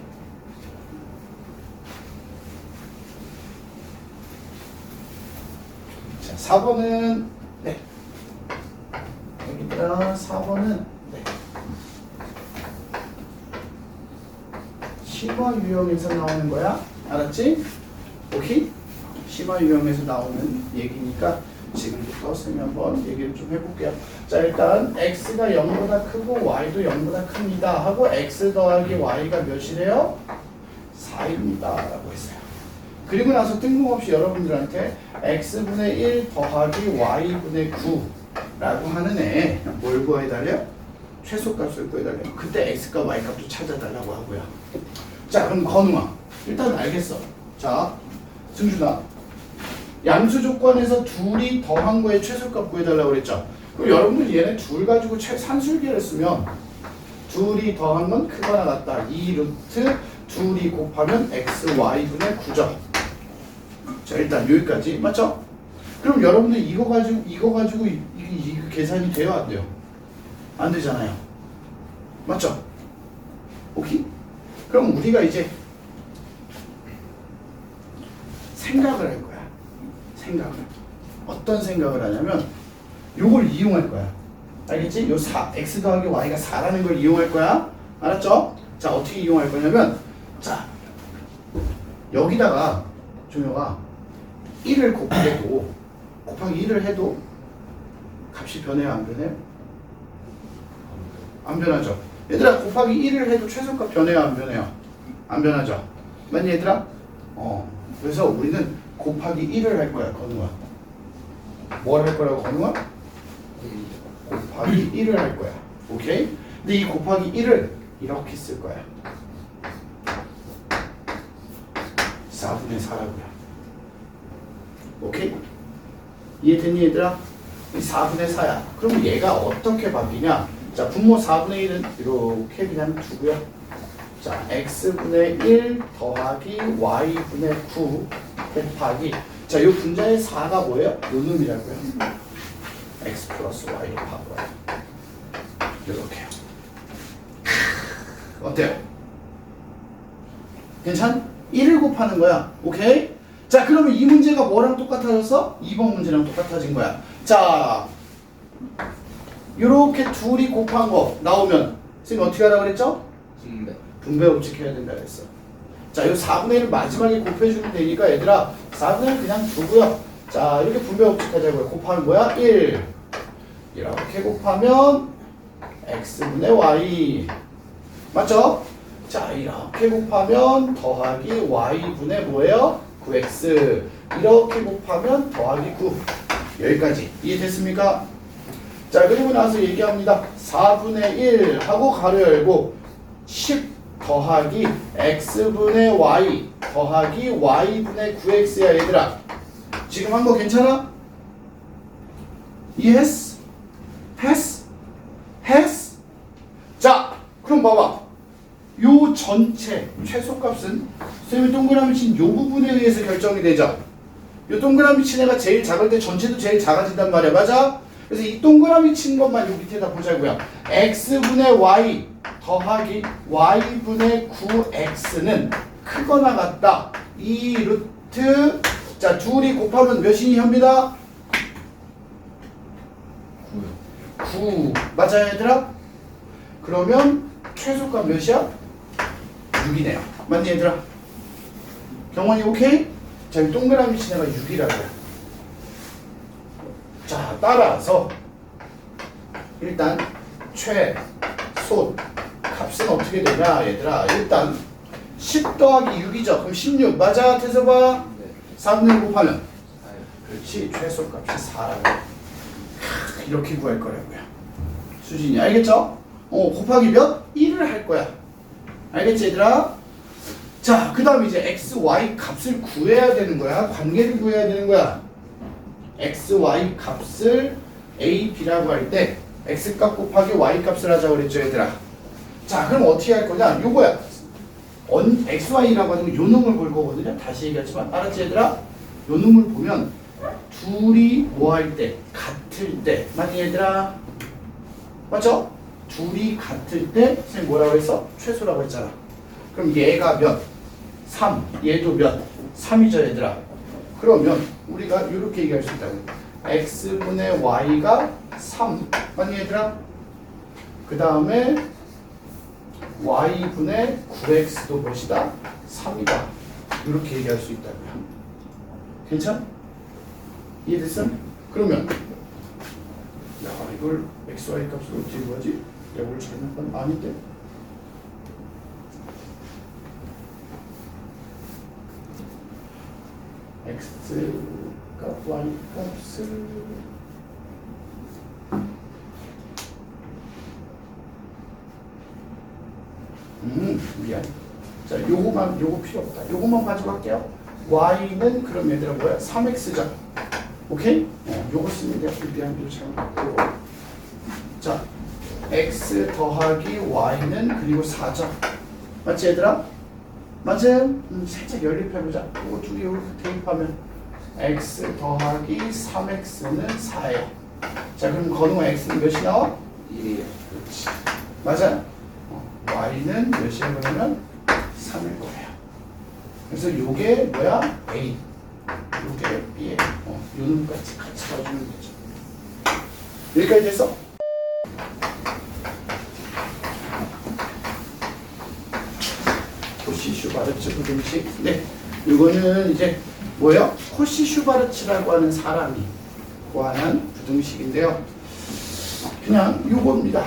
자, 4번은 네. 여기다 4번은 네. 심화 유형에서 나오는 거야. 알았지? 오케이? 심화 유형에서 나오는 얘기니까 지금부터 쌤이 한번 얘기를 좀 해볼게요. 자, 일단 x가 0보다 크고 y도 0보다 큽니다 하고 x 더하기 y가 몇이래요? 4입니다 라고 했어요. 그리고 나서 뜬금없이 여러분들한테 x분의 1 더하기 y분의 9 라고 하는 애 뭘 구해달래요? 최소값을 구해달래요. 그때 x값 y값도 찾아달라고 하고요. 자, 그럼 건우아 일단 알겠어. 자, 승준아 양수 조건에서 둘이 더한 거에 최소값 구해달라고 그랬죠. 그럼 여러분들 얘네 둘 가지고 산술계를 쓰면 둘이 더한 건 크거나 같다. 2루트 둘이 곱하면 x, y분의 9죠. 자, 일단 여기까지 맞죠? 그럼 여러분들 이거 가지고 이거 계산이 돼요? 안 돼요? 안 되잖아요. 맞죠? 오케이? 그럼 우리가 이제 생각을 할 거야. 생각을. 어떤 생각을 하냐면 요걸 이용할 거야. 알겠지? 요 4, x 더하기 y가 4라는 걸 이용할 거야. 알았죠? 자, 어떻게 이용할 거냐면 자, 여기다가 종혁아 1을 곱하기 1을 해도 값이 변해요? 안 변해요? 안 변하죠. 얘들아 곱하기 1을 해도 최소값 변해요? 안 변해요? 안 변하죠. 맞니 얘들아? 그래서 우리는 곱하기 1을 할 거야. 건우가 뭘 할 거라고 건우가? 곱하기 1을 할 거야. 오케이? 근데 이 곱하기 1을 이렇게 쓸 거야. 4분의 4라고요. 오케이? 이해됐니 얘들아? 이 4분의 4야. 그럼 얘가 어떻게 바뀌냐? 자, 분모 4분의 1은 이렇게 그냥 두고요. 자, x분의 1 더하기 y분의 9 곱하기 자, 요 분자의 4가 뭐예요? 요 놈이라고요. x 플러스 y로 바꿔요. 이렇게요. 어때요? 괜찮? 1을 곱하는 거야. 오케이? 자, 그러면 이 문제가 뭐랑 똑같아졌어? 2번 문제랑 똑같아진 거야. 자, 요렇게 둘이 곱한 거 나오면 선생님 어떻게 하라고 그랬죠? 분배 법칙 해야 된다 그랬어. 자, 요 4분의 1을 마지막에 곱해주면 되니까 얘들아 4분의 1 그냥 두고요. 자, 이렇게 분배 법칙 하자고요. 곱하면 뭐야? 1 이렇게 곱하면 x분의 y 맞죠? 자, 이렇게 곱하면 더하기 y분의 뭐예요? 9x 이렇게 곱하면 더하기 9 여기까지 이해됐습니까? 자, 그리고 나서 얘기합니다. 4분의 1 하고 가로 열고 10 더하기 x분의 y 더하기 y분의 9x야 얘들아. 지금 한 거 괜찮아? 이해했어? 했어? 자, 그럼 봐봐. 요 전체 최소값은 선생님이 동그라미 친 요 부분에 의해서 결정이 되죠. 요 동그라미 친 애가 제일 작을 때 전체도 제일 작아진단 말이야. 맞아? 그래서 이 동그라미 친 것만 요 밑에다 보자고요. x분의 y 더하기 y분의 9x는 크거나 같다. 2루트 자, 둘이 곱하면 몇이 현비다? 9 맞아요 얘들아? 그러면 최소값 몇이야? 6이네요. 맞니 얘들아? 경원이 오케이? 자, 이 동그라미 친 애가 6이라고요. 자, 따라서 일단 최소 값은 어떻게 되냐 얘들아. 일단 10 더하기 6이죠. 그럼 16 맞아? 태서봐. 3을 곱하면 그렇지. 최소 값이 4라고. 이렇게 구할 거라고요. 수진이 알겠죠? 곱하기 몇? 1을 할 거야. 알겠지 얘들아? 자, 그 다음에 이제 x, y 값을 구해야 되는 거야. 관계를 구해야 되는 거야. x, y 값을 a, b라고 할 때 x 값 곱하기 y 값을 하자고 그랬죠 얘들아. 자, 그럼 어떻게 할 거냐? 요거야. x, y라고 하는 거 요 놈을 볼 거거든요. 다시 얘기하지만 알았지 얘들아? 요 놈을 보면 둘이 뭐 할 때? 같을 때 맞니 얘들아? 맞죠? 둘이 같을 때 선생님 뭐라고 했어? 최소라고 했잖아. 그럼 얘가 몇? 3. 얘도 몇? 3이죠 얘들아. 그러면 우리가 이렇게 얘기할 수 있다고. x분의 y가 3 맞니 얘들아? 그 다음에 y분의 9x도 무엇이다? 3이다. 이렇게 얘기할 수 있다고요. 괜찮? 이해됐어? 그러면 야 이걸 x, y 값을 어떻게 구하지? 내가 뭘 잘못한 건 아닌데? x 값, y 값을 미안. 자, 요거 필요 없다. 요거만 가져갈게요. y는 그럼 얘들아 뭐야? 3x죠. 오케이? 요거 쓰면 돼요. 미안, 이거 잘못했고. 자, x 더하기 y는 그리고 4죠. 맞지 얘들아? 맞아요? 살짝 연립해보자. 이거 두 개 이렇게 대입하면 x 더하기 3x는 4예요. 자, 그럼 거동한 x는 몇이 나와? 1이에요. 그렇지. 맞아요? y는 몇이야 그러면 3일 거예요. 그래서 요게 뭐야? a. 요게 b예요. 요 놈까지 같이 가주면 되죠. 여기까지 됐어? 코시-슈바르츠 부등식. 네, 이거는 이제 뭐예요? 코시-슈바르츠라고 하는 사람이 구하는 부등식인데요. 그냥 요겁니다.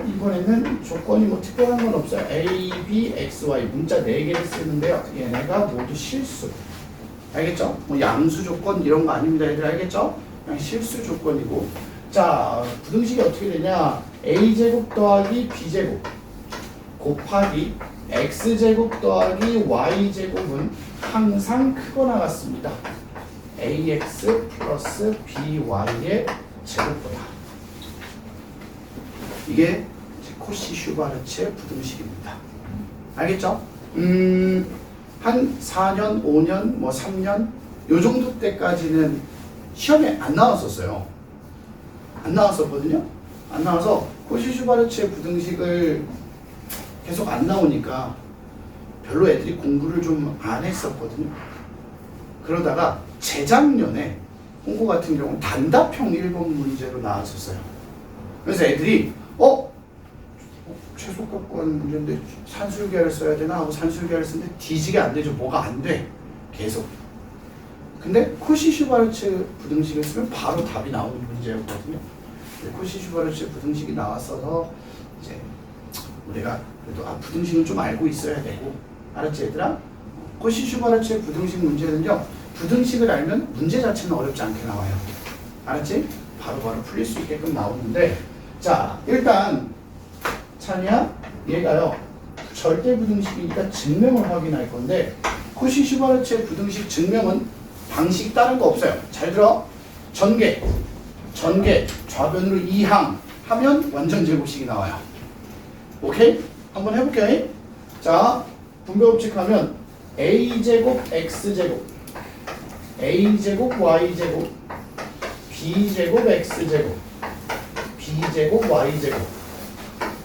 이번에는 조건이 뭐 특별한 건 없어요. A, B, X, Y 문자 4개를 쓰는데요. 얘네가 모두 실수. 알겠죠? 뭐 양수 조건 이런 거 아닙니다. 얘들 알겠죠? 그냥 실수 조건이고. 자, 부등식이 어떻게 되냐? A제곱 더하기 B제곱 곱하기 X제곱 더하기 Y제곱은 항상 크거나 같습니다. AX 플러스 BY의 제곱보다. 이게 코시-슈바르츠의 부등식입니다. 알겠죠? 한 4년, 5년, 뭐 3년 요 정도 때까지는 시험에 안 나왔었어요. 안 나왔었거든요. 안 나와서 코시-슈바르츠의 부등식을 계속 안 나오니까 별로 애들이 공부를 좀 안 했었거든요. 그러다가 재작년에 홍고 같은 경우는 단답형 1번 문제로 나왔었어요. 그래서 애들이 최소값 구하는 문제인데 산술계를 써야 되나 하고 산술계를 쓰는데 뒤지게 안 되죠. 뭐가 안 돼. 계속. 근데 코시-슈바르츠 부등식을 쓰면 바로 답이 나오는 문제였거든요. 코시-슈바르츠 부등식이 나왔어서 이제 우리가 그래도 부등식은 좀 알고 있어야 되고. 알았지 얘들아? 코시-슈바르츠의 부등식 문제는요. 부등식을 알면 문제 자체는 어렵지 않게 나와요. 알았지? 바로바로 풀릴 수 있게끔 나오는데, 자, 일단 찬이야, 얘가요 절대 부등식이니까 증명을 확인할 건데, 코시-슈바르츠의 부등식 증명은 방식 다른 거 없어요. 잘 들어. 전개 좌변으로 2항 하면 완전 제곱식이 나와요. 오케이? 한번 해볼게요. 자, 분배법칙 하면 a제곱 x제곱 a제곱 y제곱 b제곱 x제곱 b제곱 y제곱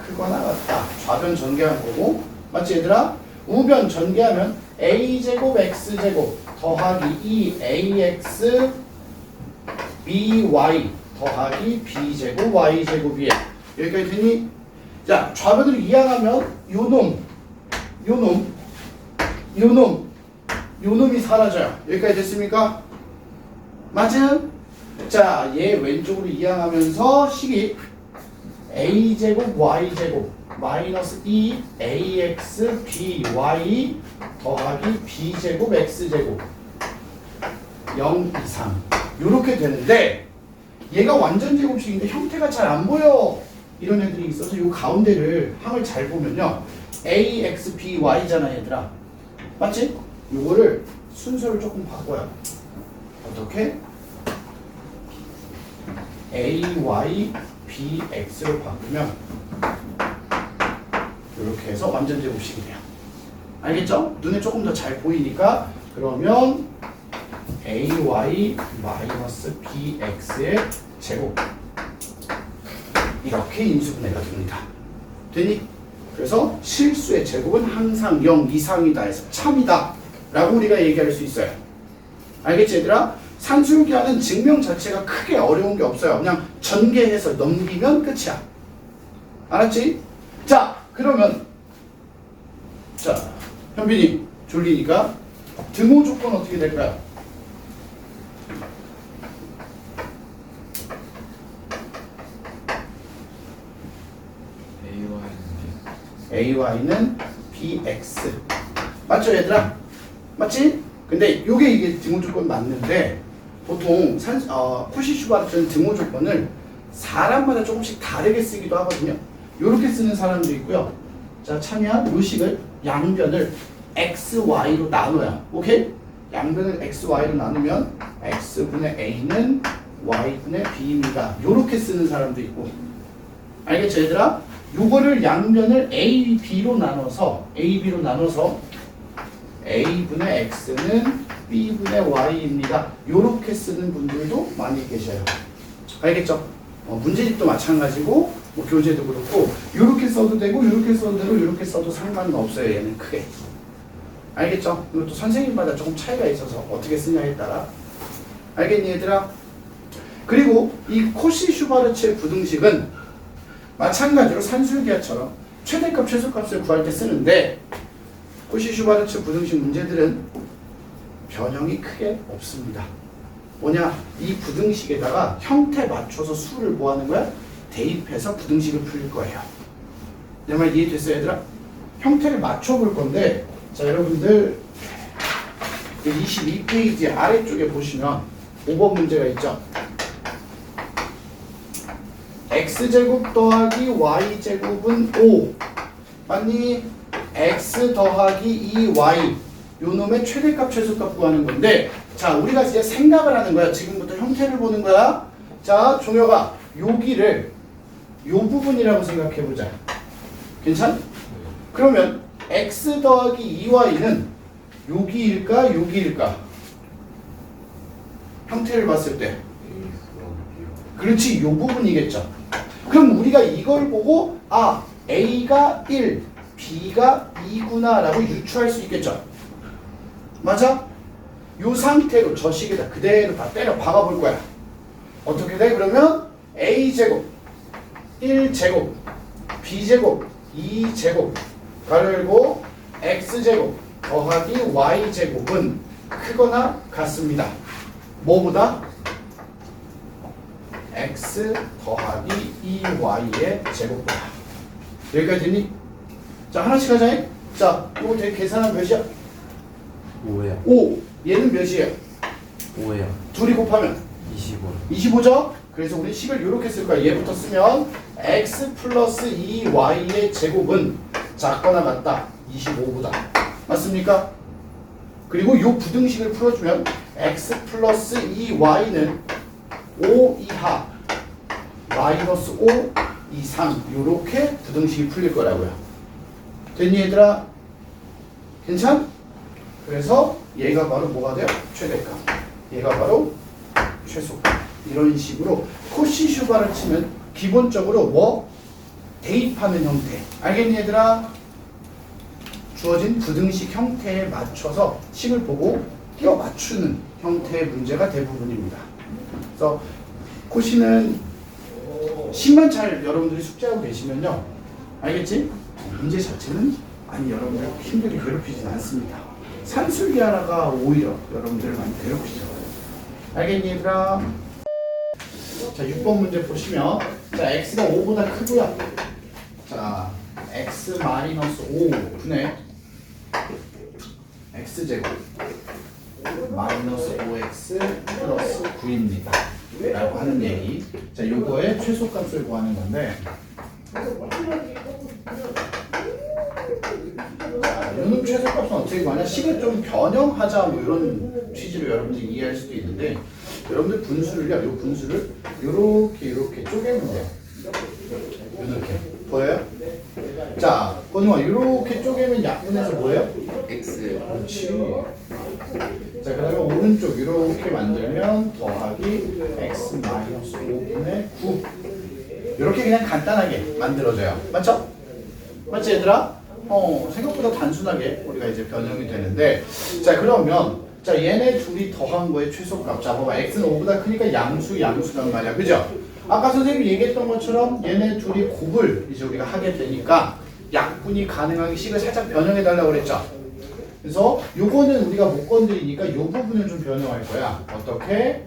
크거나 같다. 좌변 전개한 거고. 맞지 얘들아? 우변 전개하면 a제곱 x제곱 더하기 2ax by 더하기 b제곱 y제곱이에요. 여기까지 되니? 자, 좌변으로 이항하면 요놈 요 놈이 사라져요. 여기까지 됐습니까? 맞음? 자, 얘 왼쪽으로 이항하면서 식이 a제곱 y제곱 마이너스 2ax by 더하기 b제곱 x제곱 0 이상 요렇게 되는데 얘가 완전 제곱식인데 형태가 잘 안 보여 이런 애들이 있어서 요 가운데를 항을 잘 보면요 ax by잖아 얘들아 맞지? 요거를 순서를 조금 바꿔요. 어떻게? a, y, b, x로 바꾸면 이렇게 해서 완전 제곱식이 돼요. 알겠죠? 눈에 조금 더 잘 보이니까 그러면 a, y 마이너스 b, x의 제곱 이렇게 인수분해가 됩니다. 되니? 그래서 실수의 제곱은 항상 0 이상이다 해서 참이다 라고 우리가 얘기할 수 있어요. 알겠지 얘들아? 산술기하는 증명 자체가 크게 어려운 게 없어요. 그냥 전개해서 넘기면 끝이야. 알았지? 자 그러면 자 현빈이 졸리니까 등호 조건 어떻게 될까요? AY는 BX 맞죠 얘들아? 맞지? 근데 요게 이게 등호 조건 맞는데 보통 쿠시-슈바르트는 등호 조건을 사람마다 조금씩 다르게 쓰기도 하거든요. 요렇게 쓰는 사람도 있고요. 자 참여한 요 식을 양변을 XY로 나눠요. 오케이? 양변을 XY로 나누면 X분의 A는 Y분의 B입니다. 요렇게 쓰는 사람도 있고 알겠죠 얘들아? 요거를 양변을 A, B로 나눠서 A분의 X는 B분의 Y입니다. 요렇게 쓰는 분들도 많이 계셔요. 알겠죠? 문제집도 마찬가지고 뭐 교재도 그렇고 요렇게 써도 되고 요렇게 써도 되고 요렇게 써도 상관은 없어요. 얘는 크게. 알겠죠? 이것도 선생님마다 조금 차이가 있어서 어떻게 쓰냐에 따라. 알겠니 얘들아? 그리고 이 코시-슈바르츠의 부등식은 마찬가지로 산술기하처럼 최대값, 최소값을 구할 때 쓰는데 코시-슈바르츠 부등식 문제들은 변형이 크게 없습니다. 뭐냐? 이 부등식에다가 형태 맞춰서 수를 뭐 하는 거야? 대입해서 부등식을 풀릴 거예요. 내 말 이해됐어요 얘들아? 형태를 맞춰볼 건데 자 여러분들 22페이지 아래쪽에 보시면 5번 문제가 있죠. x제곱 더하기 y제곱은 5 맞니? x 더하기 2y 요 놈의 최대값 최소값 구하는 건데 자 우리가 이제 생각을 하는 거야. 지금부터 형태를 보는 거야. 자 종혁아 여기를 요 부분이라고 생각해보자. 괜찮? 그러면 x 더하기 2y는 여기일까 여기일까? 형태를 봤을 때 그렇지 요 부분이겠죠. 그럼 우리가 이걸 보고 아 A가 1, B가 2구나 라고 유추할 수 있겠죠. 맞아? 요 상태로 저 식에다 그대로 다 때려 박아볼 거야. 어떻게 돼? 그러면 A제곱 1제곱 B제곱 2제곱 가로 열고 X제곱 더하기 Y제곱은 크거나 같습니다. 뭐보다? X 더하기 2Y의 제곱보다. 여기까지 됐니? 자 하나씩 하자. 자 이거 되게 계산하면 몇이야? 5예요. 5. 얘는 몇이에요? 5예요. 둘이 곱하면 25. 25죠? 그래서 우리 식을 이렇게 쓸 거야. 얘부터 쓰면 x 플러스 2y의 제곱은 작거나 같다. 25보다. 맞습니까? 그리고 이 부등식을 풀어주면 x 플러스 2y는 5 이하 마이너스 5 이상 이렇게 부등식이 풀릴 거라고요. 됐니 얘들아? 괜찮? 그래서 얘가 바로 뭐가 돼요? 최대값. 얘가 바로 최소값. 이런 식으로 코시-슈바르츠는 기본적으로 뭐? 대입하는 형태. 알겠니 얘들아? 주어진 부등식 형태에 맞춰서 식을 보고 끼워 맞추는 형태의 문제가 대부분입니다. 그래서 코시는 식만 잘 여러분들이 숙지하고 계시면요. 알겠지? 문제 자체는 많이 여러분들 힘들게 괴롭히진 않습니다. 산술기 하나가 오히려 여러분들을 많이 괴롭히죠. 알겠니 얘들아? 자 6번 문제 보시면 자 x가 5보다 크고요. 자 x 마이너스 5 분의 x제곱 마이너스 5x 플러스 9입니다 라고 하는 얘기. 자 요거의 최소값을 구하는 건데 자 요놈 최소값은 어떻게 구하냐, 식을 좀 변형하자 뭐 이런 취지로 여러분들이 이해할 수도 있는데 여러분들 분수를요, 요 분수를 요렇게 쪼개면 돼요. 이렇게 보여요? 자 건우아 요렇게 쪼개면 약분해서 뭐예요? X. 그렇지. 자 그러면 오른쪽 이렇게 만들면 더하기 x 마이너스 5분의 9 이렇게 그냥 간단하게 만들어져요. 맞죠? 맞지 얘들아? 생각보다 단순하게 우리가 이제 변형이 되는데 자 그러면 자 얘네 둘이 더한 거의 최소값 자 봐봐 x는 5보다 크니까 양수란 말이야. 그죠? 아까 선생님이 얘기했던 것처럼 얘네 둘이 곱을 이제 우리가 하게 되니까 약분이 가능하게 식을 살짝 변형해 달라고 그랬죠. 그래서 요거는 우리가 못 건드리니까 요 부분을 좀 변형할 거야. 어떻게?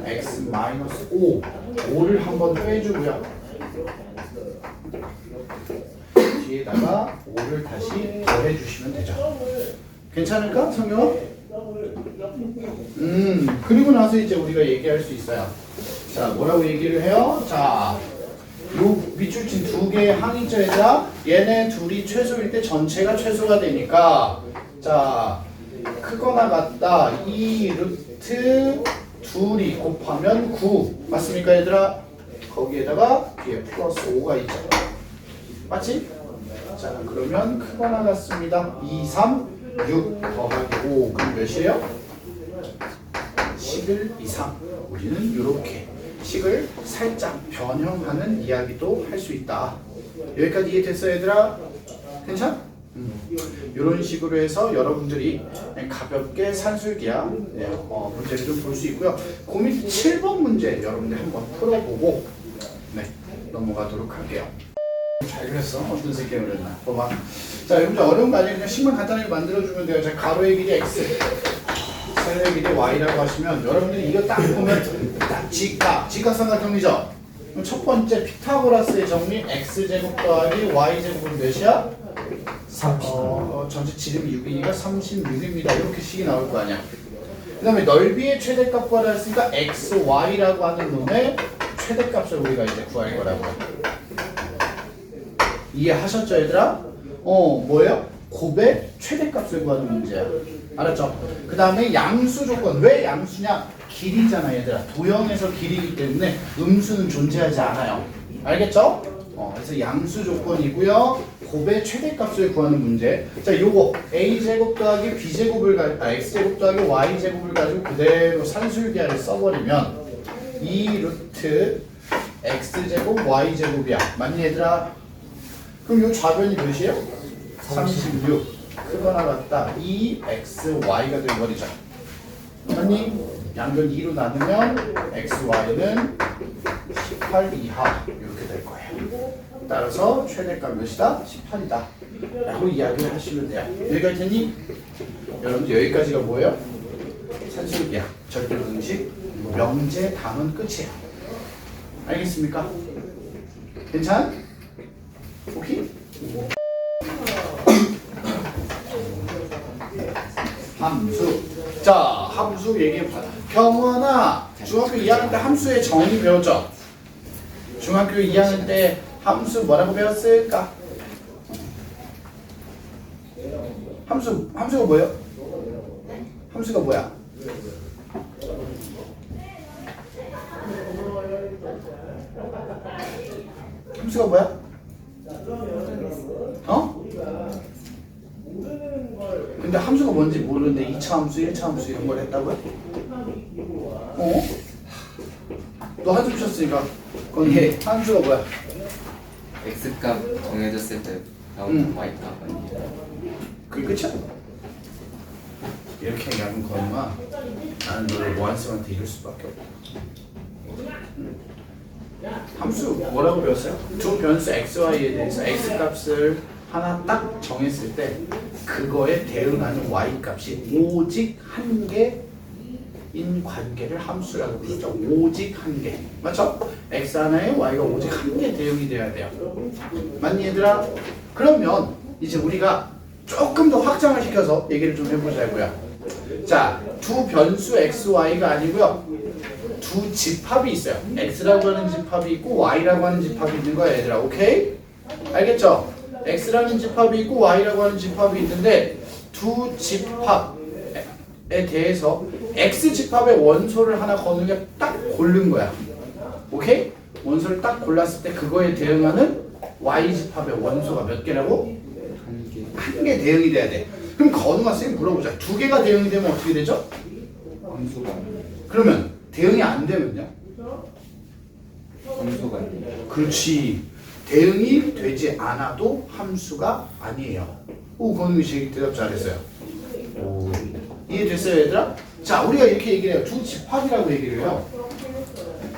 x 마이너스 5를 한번 빼주고요. 뒤에다가 5를 다시 더해주시면 되죠. 괜찮을까? 성경아? 그리고 나서 이제 우리가 얘기할 수 있어요. 자, 뭐라고 얘기를 해요? 자, 요 밑줄친 두 개의 항이자에다 얘네 둘이 최소일 때 전체가 최소가 되니까 자, 크거나 같다. 2 루트 둘이 곱하면 9 맞습니까 얘들아? 거기에다가 뒤에 플러스 5가 있죠. 맞지? 자 그러면 크거나 같습니다. 2, 3, 6 더하기 5 그럼 몇이에요? 11 이상. 우리는 이렇게 식을 살짝 변형하는 이야기도 할 수 있다. 여기까지 이해됐어 얘들아? 괜찮? 이런 식으로 해서 여러분들이 가볍게 산술기야 문제를 좀 볼 수 있고요. 그 밑 7번 문제 여러분들 한번 풀어보고 네 넘어가도록 할게요. 잘 그렸어? 어떤 새끼가 그렸나? 봐봐. 자 여러분들 어려운 거 아니에요. 그냥 식만 간단하게 만들어주면 돼요. 자 가로의 길이 x 세로의 길이 y라고 하시면 여러분들이 이거 딱 보면 딱 직각삼각형이죠? 그럼 첫 번째 피타고라스의 정리 x제곱 더하기 y제곱은 몇이야? 30. 전체 지름이 6이니까 36입니다. 이렇게 식이 나올 거 아니야. 그 다음에 넓이의 최대값 구하라 했으니까 x, y라고 하는 놈의 최대값을 우리가 이제 구할 거라고. 이해하셨죠 얘들아? 뭐예요? 곱의 최대값을 구하는 문제야. 알았죠? 그 다음에 양수 조건. 왜 양수냐? 길이잖아 얘들아. 도형에서 길이기 때문에 음수는 존재하지 않아요. 알겠죠? 그래서 양수 조건이고요. 곱의 최대값을 구하는 문제. 자, 요거 a제곱 더하기 b제곱을 x제곱 더하기 y제곱을 가지고 그대로 산술기하를 써버리면 2 루트 x제곱 y제곱이야. 맞니 얘들아? 그럼 요 좌변이 몇이에요? 36. 크거나 같다. 2xy가 되어버리죠. 맞니? 양변 2로 나누면 xy는 18 이하 이렇게 될 거예요. 따라서 최대값 몇이다? 18이다. 라고 이야기를 하시면 돼요. 여기까지 됐니? 여러분들 여기까지가 뭐예요? 산술기야. 절대로등식 명제 답은 끝이에요. 알겠습니까? 괜찮? 오케이? 함수. 자, 함수 얘기해보자. 경원아, 중학교 2학년 때 함수의 정의 배웠죠? 중학교 2학년 때 함수 뭐라고 배웠을까? 함수가 뭐예요? 함수가 뭐야? 함수가 뭐야? 근데 함수가 뭔지 모르는데 2차 함수, 1차 함수 이런 걸 했다고요? 너 한숨 쉬었으니까 그건 예. 함수가 뭐야? X값 정해졌을 때 나오는 Y값 아니에요? 그게 끝이야? 이렇게 얘기하면 거는아 나는 너를 모한쌤한테 이럴 수밖에 없다. 함수 뭐라고 배웠어요? 두 변수 x, y에 대해서 x 값을 하나 딱 정했을 때 그거에 대응하는 y 값이 오직 한 개인 관계를 함수라고 부르죠. 오직 한 개. 맞죠? x 하나에 y가 오직 한 개 대응이 돼야 돼요. 맞니 얘들아? 그러면 이제 우리가 조금 더 확장을 시켜서 얘기를 좀 해보자고요. 자, 두 변수 x, y가 아니고요. 두 집합이 있어요. x라고 하는 집합이 있고 y라고 하는 집합이 있는 거야 얘들아. 오케이? 알겠죠? x라는 집합이 있고 y라고 하는 집합이 있는데 두 집합에 대해서 x 집합의 원소를 하나 건우가 딱 고른 거야. 오케이? 원소를 딱 골랐을 때 그거에 대응하는 y 집합의 원소가 몇 개라고? 한 개 대응이 돼야 돼. 그럼 건우가 쌤 물어보자. 두 개가 대응이 되면 어떻게 되죠? 함수가 그러면 대응이 안 되면요? 함수가 아니에요. 그렇지. 대응이 되지 않아도 함수가 아니에요. 오, 건우이 씨 대답 잘했어요. 오, 이해됐어요, 얘들아? 자, 우리가 이렇게 얘기를 해요. 두 집합이라고 얘기를 해요.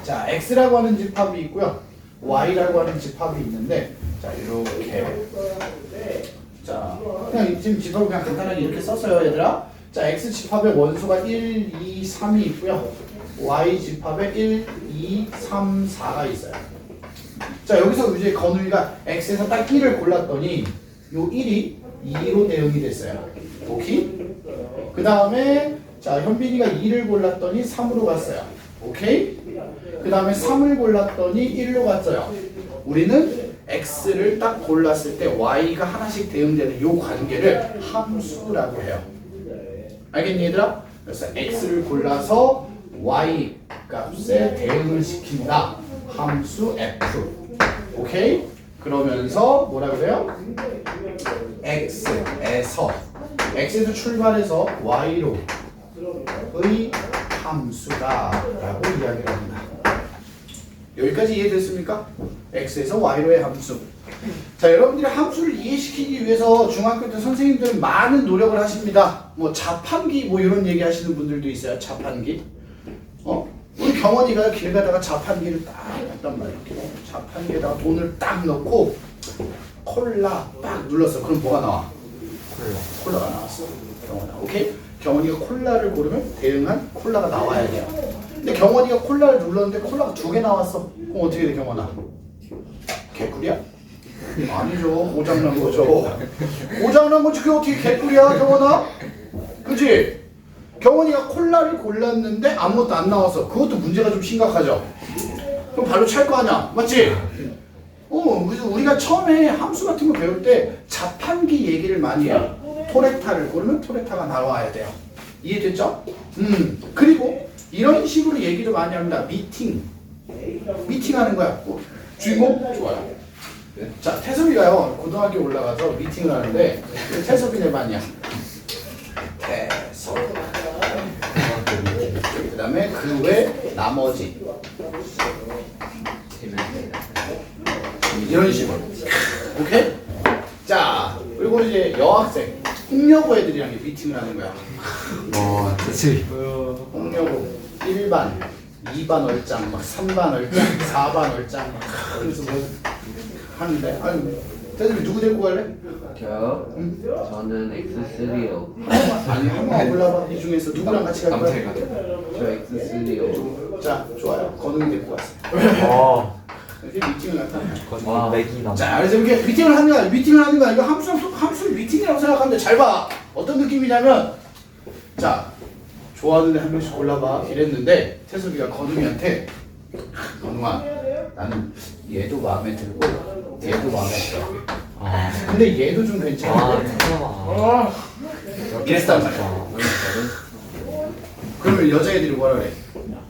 자, x라고 하는 집합이 있고요. y라고 하는 집합이 있는데, 자, 이렇게. 자, 그냥 지금 집합을 그냥 간단하게 이렇게 썼어요, 얘들아. 자, x 집합의 원소가 1, 2, 3이 있고요. y 집합에 1, 2, 3, 4가 있어요. 자, 여기서 이제 건우이가 x에서 딱 1을 골랐더니 요 1이 2로 대응이 됐어요. 오케이? 그 다음에 자, 현빈이가 2를 골랐더니 3으로 갔어요. 오케이? 그 다음에 3을 골랐더니 1로 갔어요. 우리는 x를 딱 골랐을 때 y가 하나씩 대응되는 요 관계를 함수라고 해요. 알겠니 얘들아? 그래서 x를 골라서 y 값에 대응을 시킨다. 함수 f. 오케이? 그러면서 뭐라 그래요? x에서 출발해서 y로 의 함수다 라고 이야기를 합니다. 여기까지 이해됐습니까? x에서 y로의 함수. 자, 여러분들이 함수를 이해시키기 위해서 중학교 때 선생님들은 많은 노력을 하십니다. 뭐 자판기 뭐 이런 얘기 하시는 분들도 있어요. 자판기. 우리 경원이가 길 가다가 자판기를 딱 했단 말이야. 자판기에다가 돈을 딱 넣고 콜라 딱 눌렀어. 그럼 뭐가 나와? 콜라가 나왔어. 경원아. 오케이? 경원이가 콜라를 고르면 대응한 콜라가 나와야 돼요. 근데 경원이가 콜라를 눌렀는데 콜라가 2개 나왔어. 그럼 어떻게 돼, 경원아? 개꿀이야? 아니죠. 고장난 거죠. 고장난 거지. 그게 어떻게 개꿀이야, 경원아? 그치? 경원이가 콜라를 골랐는데 아무것도 안 나왔어. 그것도 문제가 좀 심각하죠. 그럼 발로 찰 거 아니야, 맞지? 그래서 우리가 처음에 함수 같은 거 배울 때 자판기 얘기를 많이 해요. 토레타를 고르면 토레타가 나와야 돼요. 이해됐죠? 그리고 이런 식으로 얘기도 많이 합니다. 미팅하는 거야. 주인공? 좋아요. 자, 태섭이가요 고등학교 올라가서 미팅을 하는데 태섭이네 반이야. 태섭. 그 다음에 그 외 나머지 이런 식으로. 오케이? 자, 그리고 이제 여학생 홍여고 애들이랑 미팅을 하는 거야. 와, 대체 홍여고 1반 2반 얼짱 막 3반 얼짱 4반 얼짱 막 그래서 뭐 하는데 아니 태들이 누구 데리고 갈래? 저요? 저는 X3요. 아니 한번 골라봐. 이 중에서 누구랑 같이 갈 거야? 저 X3요. 자, 좋아요. 건웅이 데리고 왔어. 이렇게 미팅을 갖다 와, 자, 그래서 이렇게 미팅을 하는 거야. 이거 함수 미팅이라고 생각하면 돼. 잘 봐. 어떤 느낌이냐면, 자, 좋아하는 애 한 명씩 골라봐. 이랬는데 태섭이가 건웅이한테 건웅아, 나는 얘도 마음에 들고 얘도 마음에 들어. 근데 얘도 좀 괜찮아. 이랬단 말이야. 그러면 여자애들이 뭐라 그래?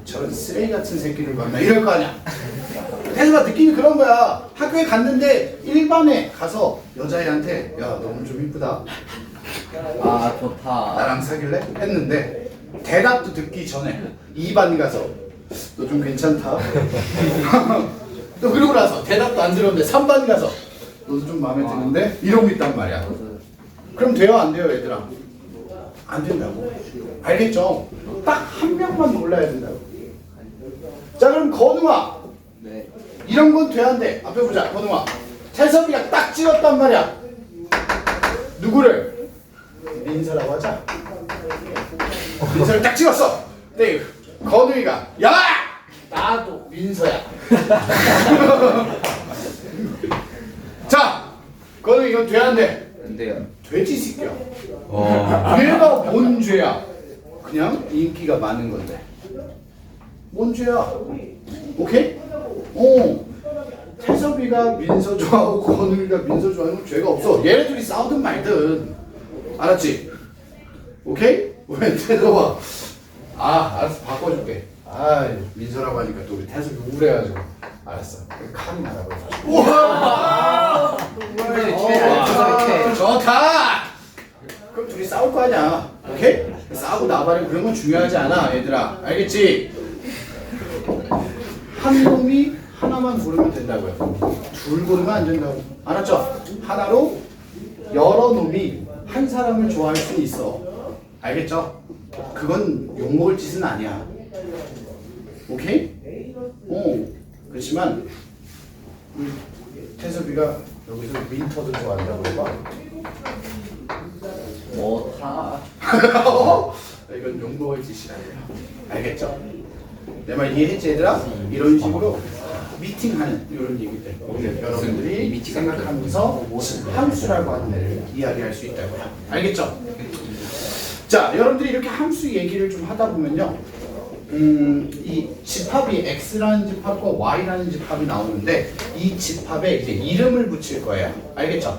저런 쓰레기 같은 새끼를 만나 이럴 거 아니야. 태수가 느낌이 그런 거야. 학교에 갔는데 일반에 가서 여자애한테 야, 너 오늘 좀 이쁘다. 아, 좋다. 나랑 사귈래? 했는데 대답도 듣기 전에 2반 가서 너 좀 괜찮다. 또 그러고 나서 대답도 안 들었는데 3반 가서 너도 좀 마음에 드는데? 이러고 있단 말이야. 그럼 돼요, 안 돼요, 얘들아? 안 된다고. 알겠죠? 딱 한 명만 골라야 된다고. 자, 그럼 건우아. 네. 이런 건 돼야 안 돼. 앞에 보자, 건우아. 태섭이가 딱 찍었단 말이야. 누구를? 민서라고 하자. 민서를 딱 찍었어. 네, 건우이가 야! 나도 민서야. 자, 건우 이건 돼 안 돼? 안 돼요. 돼지 새끼야. 어. 얘가 뭔 죄야? 그냥 인기가 많은 건데. 뭔 죄야? 오케이? 태섭이가 민서 좋아하고 건우이가 민서 좋아하는 건 죄가 없어. 얘네 둘이 싸우든 말든. 알았지? 오케이? 왜 태섭아? 알았어. 바꿔줄게. 민서라고 하니까 또 우리 태섭이 우울해가지고. 알았어. 칼이 나라고 해서. 우와! 좋다! 그럼 둘이 싸울 거 아니야. 오케이? 싸우고 나발이고 그런 건 중요하지 않아, 얘들아. 알겠지? 한 놈이 하나만 고르면 된다고요. 둘 고르면 안 된다고. 알았죠? 하나로 여러 놈이 한 사람을 좋아할 수 있어. 알겠죠? 그건 욕먹을 짓은 아니야. 오케이? 그렇지만 태섭이가 여기서 윈터도 좋아한다고 해봐. 뭐 타. 이건 욕먹을 짓이 아니에요. 알겠죠? 내 말 이해했지 얘들아? 이런 식으로 미팅하는 이런 얘기들 여러분들이 생각하면서 함수라고 하는 애를 이야기할 수 있다고요. 알겠죠? 자, 여러분들이 이렇게 함수 얘기를 좀 하다 보면요, 이 집합이 x라는 집합과 y라는 집합이 나오는데 이 집합에 이제 이름을 붙일 거예요. 알겠죠?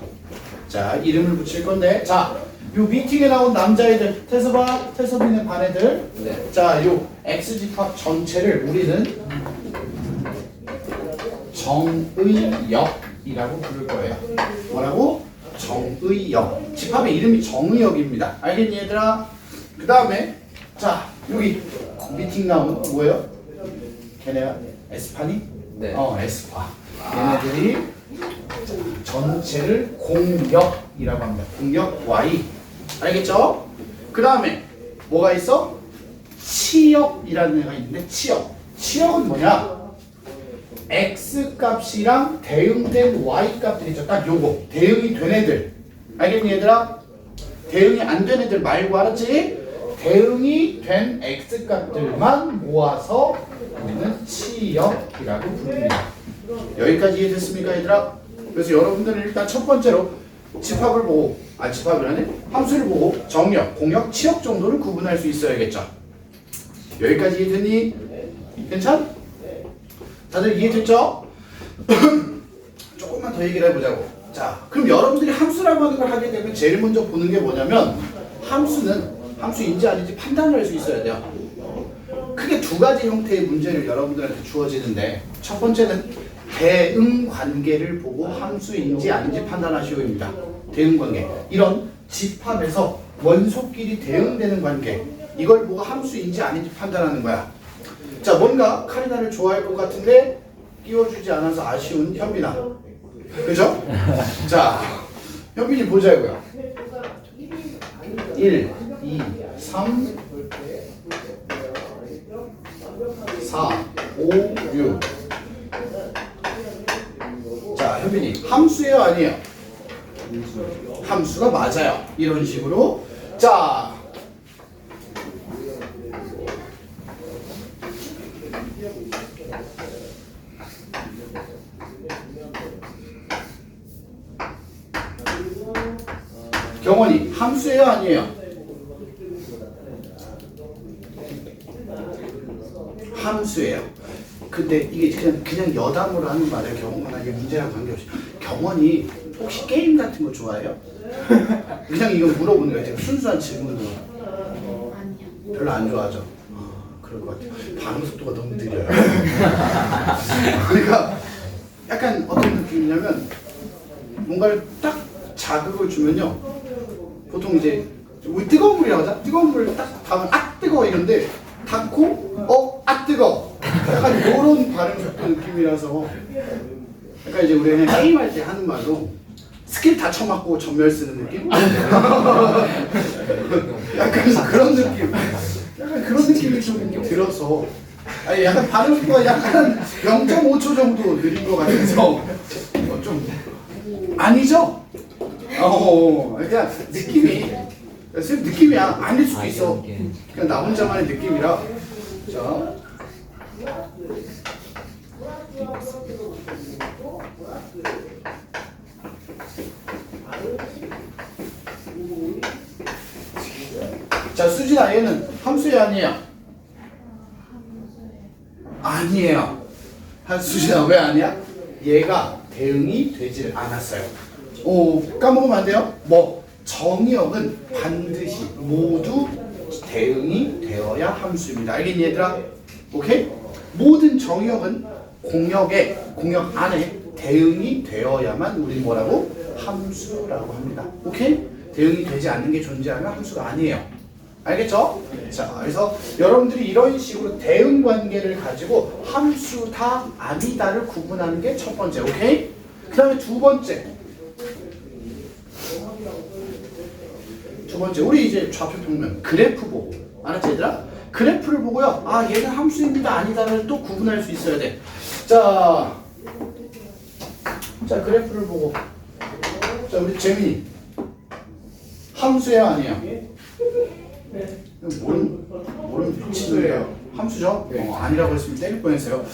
자, 이름을 붙일 건데, 자, 요 미팅에 나온 남자애들, 태섭이네 반 애들. 네. 자, 요 x 집합 전체를 우리는 정의역이라고 부를 거예요. 뭐라고? 정의역. 집합의 이름이 정의역입니다. 알겠니 얘들아? 그 다음에 자, 여기 미팅 나온 뭐예요? 걔네가 에스파니? 네. 에스파. 얘네들이 전체를 공역이라고 합니다. 공역 Y. 알겠죠? 그 다음에 뭐가 있어? 치역이라는 애가 있는데 치역은 뭐냐? X 값이랑 대응된 Y 값들이죠. 딱 요거 대응이 된 애들. 알겠니 얘들아? 대응이 안 된 애들 말고, 알았지? 대응이 된 X 값들만 모아서 우리는 치역이라고 부릅니다. 여기까지 이해됐습니까 얘들아? 그래서 여러분들은 일단 첫 번째로 집합을 보고, 집합이라네? 함수를 보고 정역, 공역, 치역 정도를 구분할 수 있어야겠죠. 여기까지 이해됐니? 괜찮? 다들 이해됐죠? 조금만 더 얘기를 해보자고. 자, 그럼 여러분들이 함수라고 하는 걸 하게 되면 제일 먼저 보는 게 뭐냐면, 함수는 함수인지 아닌지 판단을 할 수 있어야 돼요. 크게 두 가지 형태의 문제를 여러분들한테 주어지는데, 첫 번째는 대응 관계를 보고 함수인지 아닌지 판단하시오입니다. 대응 관계. 이런 집합에서 원소끼리 대응되는 관계. 이걸 보고 함수인지 아닌지 판단하는 거야. 자, 뭔가 카리나를 좋아할 것 같은데 끼워주지 않아서 아쉬운 현빈아. 그죠? 자, 현빈이 보자고요. 1, 2, 3, 4, 5, 6. 자, 현빈이 함수예요, 아니에요? 함수가 맞아요. 이런 식으로. 자, 경원이 함수예요, 아니에요? 함수예요. 근데 이게 그냥 여담으로 하는 말이에요. 경원아, 이게 문제랑 관계없이. 경원이 혹시 게임 같은 거 좋아해요? 그냥 이거 물어보는 거예요. 지금 순수한 질문으로. 별로 안 좋아하죠? 그럴 것 같아요. 반응 속도가 너무 느려요. 그러니까 약간 어떤 느낌이냐면, 뭔가를 딱 자극을 주면요, 보통 이제 우리 뜨거운 물이라고 하자. 뜨거운 물을 딱 닿으면 뜨거워 이런데, 닿고 뜨거워. 약간 이런 반응 속도 느낌이라서, 약간 이제 우리 그냥 게임할 때 하는 말로 스킬 다 쳐맞고 전멸 쓰는 느낌? 약간 그런 느낌. 약간 그런 느낌이 좀 들어서, 약간 반응 속도가 약간 0.5초 정도 느린 것 같아서 좀 아니죠? 그러니까 느낌이 선생님 느낌이야. 아닐 수도 있어. 그냥 나 혼자만의 느낌이라. 자. 자, 수진아, 얘는 함수야, 아니에요? 아니에요. 수진아, 왜 아니야? 얘가 대응이 되질 않았어요. 오, 까먹으면 안 돼요? 뭐, 정의역은 반드시 모두 대응이 되어야 함수입니다. 알겠니, 얘들아? 오케이? 모든 정의역은 공역 안에 대응이 되어야만 우리 뭐라고? 함수라고 합니다. 오케이? 대응이 되지 않는 게 존재하면 함수가 아니에요. 알겠죠? 자, 그래서 여러분들이 이런 식으로 대응 관계를 가지고 함수다, 아니다를 구분하는 게 첫 번째, 오케이? 그 다음에 두 번째, 우리 이제 좌표 평면 그래프 보고, 알았지 얘들아? 그래프를 보고요. 아, 얘는 함수입니다, 아니다를 또 구분할 수 있어야 돼. 자, 그래프를 보고. 자, 우리 재민이. 함수예요, 아니에요? 모르면 미친놈이에요. 함수죠? 아니라고 했으면 때릴 뻔했어요.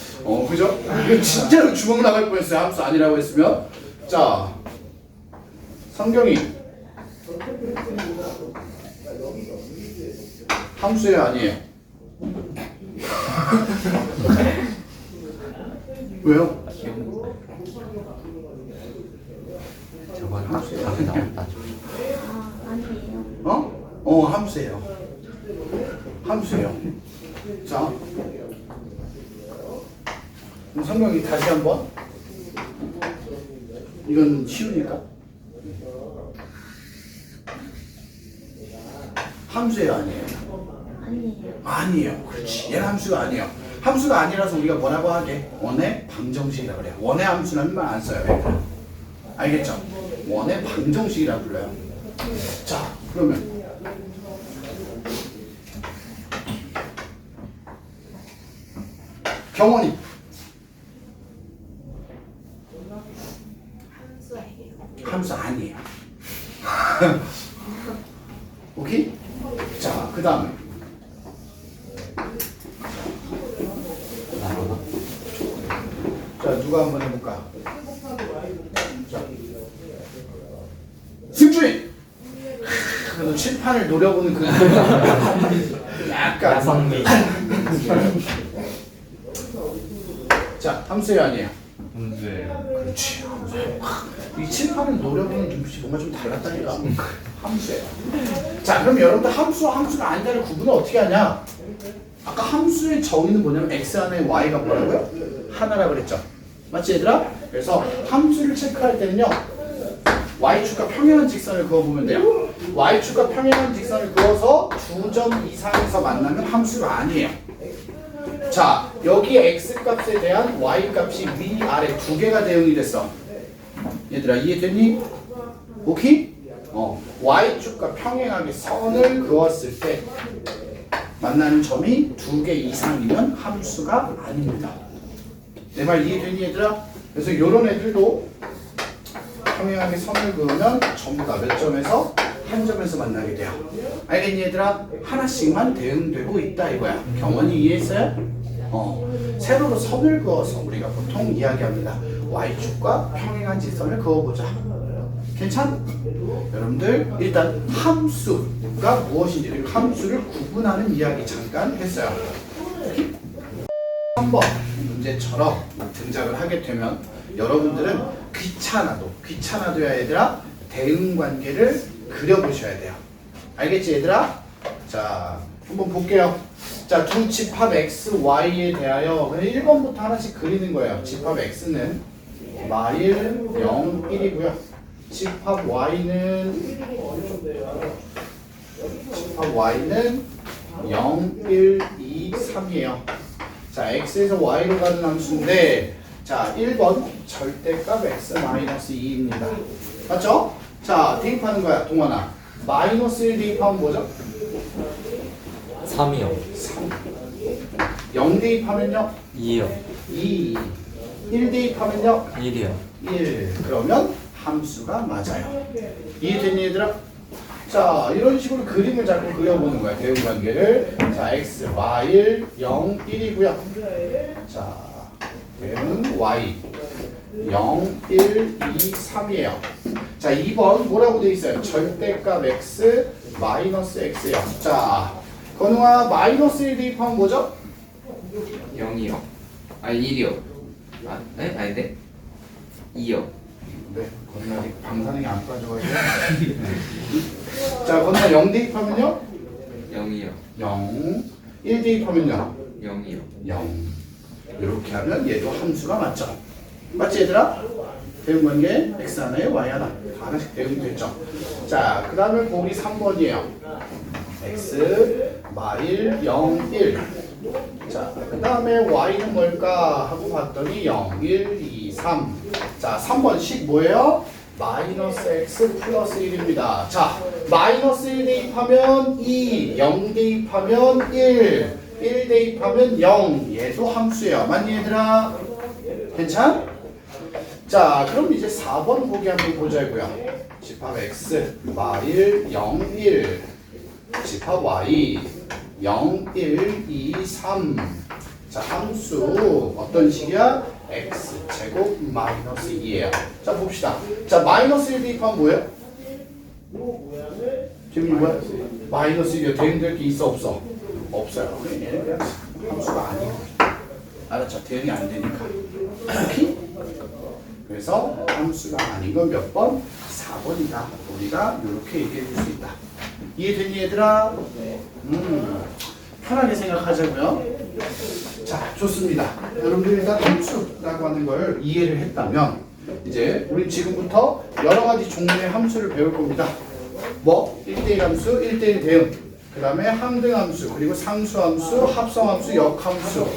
그죠? 이거 진짜로 주먹 나갈 뻔했어요. 함수 아니라고 했으면. 자, 성경이. 함수예요, 아니에요? 왜요? 저건 답이 나온다. 함수예요. 함수예요. 자, 그럼 성경이 다시 한번. 이건 쉬우니까. 함수예요, 아니에요? 아니에요. 그렇지. 얘는 함수가 아니에요. 함수가 아니라서 우리가 뭐라고 하게? 원의 방정식이라 그래요. 원의 함수라는 말 안 써요. 알겠죠? 원의 방정식이라 불러요. 자, 그러면 경원이 함수 아니에요. 오케이? 자, 그 다음에 자, 누가 한번 해볼까? 자, 승주인! 그래도 칠판을 노려보는 그 약간 야성미. 자, 함수예요, 아니에요? 함수예요. 그렇지, 함수예요. 이 칠판을 노려보는 눈빛이 뭔가 좀 달랐다니까. 함수예요. 자, 그럼 여러분들 함수와 함수가 아니다를 구분을 어떻게 하냐? 아까 함수의 정의는 뭐냐면 x 안에 y가 뭐라고요? 하나라 그랬죠. 맞지 얘들아? 그래서 함수를 체크할 때는요, y축과 평행한 직선을 그어보면 돼요. y축과 평행한 직선을 그어서 두 점 이상에서 만나면 함수가 아니에요. 자, 여기 x값에 대한 y값이 위아래 두 개가 대응이 됐어. 얘들아, 이해됐니? 오케이? y축과 평행하게 선을 그었을 때 만나는 점이 두 개 이상이면 함수가 아닙니다. 내 말 이해되니 얘들아? 그래서 이런 애들도 평행하게 선을 그으면 전부 다 몇 점에서 한 점에서 만나게 돼요. 알겠니 얘들아? 하나씩만 대응되고 있다 이거야. 경원이 이해했어요? 세로로 선을 그어서 우리가 보통 이야기합니다. y축과 평행한 직선을 그어보자. 괜찮? 여러분들 일단 함수가 무엇인지, 함수를 구분하는 이야기 잠깐 했어요. 3번 문제처럼 등장을 하게 되면 여러분들은 귀찮아도야 얘들아 대응 관계를 그려보셔야 돼요. 알겠지 얘들아? 자, 한번 볼게요. 자, 두 집합 x, y에 대하여 1번부터 하나씩 그리는 거예요. 집합 x는 마일 0, 1이고요. 집합 y는 0, 1, 2, 3이에요. 자, x에서 y로 가는 함수인데, 자, 1번 절대값 x-2입니다. 맞죠? 자, 대입하는 거야, 동원아. 마이너스 1 대입하면 뭐죠? 3이요. 3. 0 대입하면요? 2요. 2. 1 대입하면요? 1이요. 1. 그러면 함수가 맞아요. 이해됐니 얘들아? 자, 이런 식으로 그림을 자꾸 그려보는 거야. 대응 관계를. 자, x, y, 0, 1이고요. 자, 대응 y 0, 1, 2, 3이에요. 자, 2번 뭐라고 돼 있어요? 절대값 x 마이너스 x요. 자, 건우아 마이너스 1 대입하면 뭐죠? 0이요. 아니 1이요. 아, 네? 아닌데? 2요. 네, 건우아 방사능이 안 빠져가지고. 자, 건우아 0 대입하면요? 0이요. 0, 1 대입하면요? 0이요. 0. 이렇게 하면 얘도 함수가 맞죠? 맞지 얘들아? 대응 관계 x 하나에 y 하나 다 하나씩 대응됐죠? 자, 그 다음에 보기 3번이에요. x, 마일, 0, 1. 자, 그 다음에 y는 뭘까 하고 봤더니 0, 1, 2, 3. 자, 3번씩 뭐예요? 마이너스 x 플러스 1입니다. 자, 마이너스 1 대입하면 2, 0 대입하면 1, 1 대입하면 0. 얘도 함수예요. 맞니 얘들아? 괜찮? 자, 그럼 이제 4번 보기 한번 보자고요. 집합 x, 마일, 0, 1. 집합 y, 0, 1, 2, 3. 자, 함수 어떤 식이야? x 제곱 마이너스 2예요. 자, 봅시다. 자, 마이너스 1 대입하면 뭐예요? 지금 뭐야? 마이너스 1이요. 대응될 게 있어 없어? 없어요. 얘는 그냥 함수가 아니에요. 알았죠? 대응이 안 되니까. 오케이? 그래서 함수가 아닌 건 몇 번? 4번이다. 우리가 이렇게 얘기해 줄 수 있다. 이해됐니 얘들아? 편하게 생각하자고요. 자, 좋습니다. 여러분들 일단 함수라고 하는 걸 이해를 했다면 이제 우리 지금부터 여러 가지 종류의 함수를 배울 겁니다. 뭐? 1대1 함수, 1대1 대응, 그 다음에 항등함수, 그리고 상수함수, 합성함수, 역함수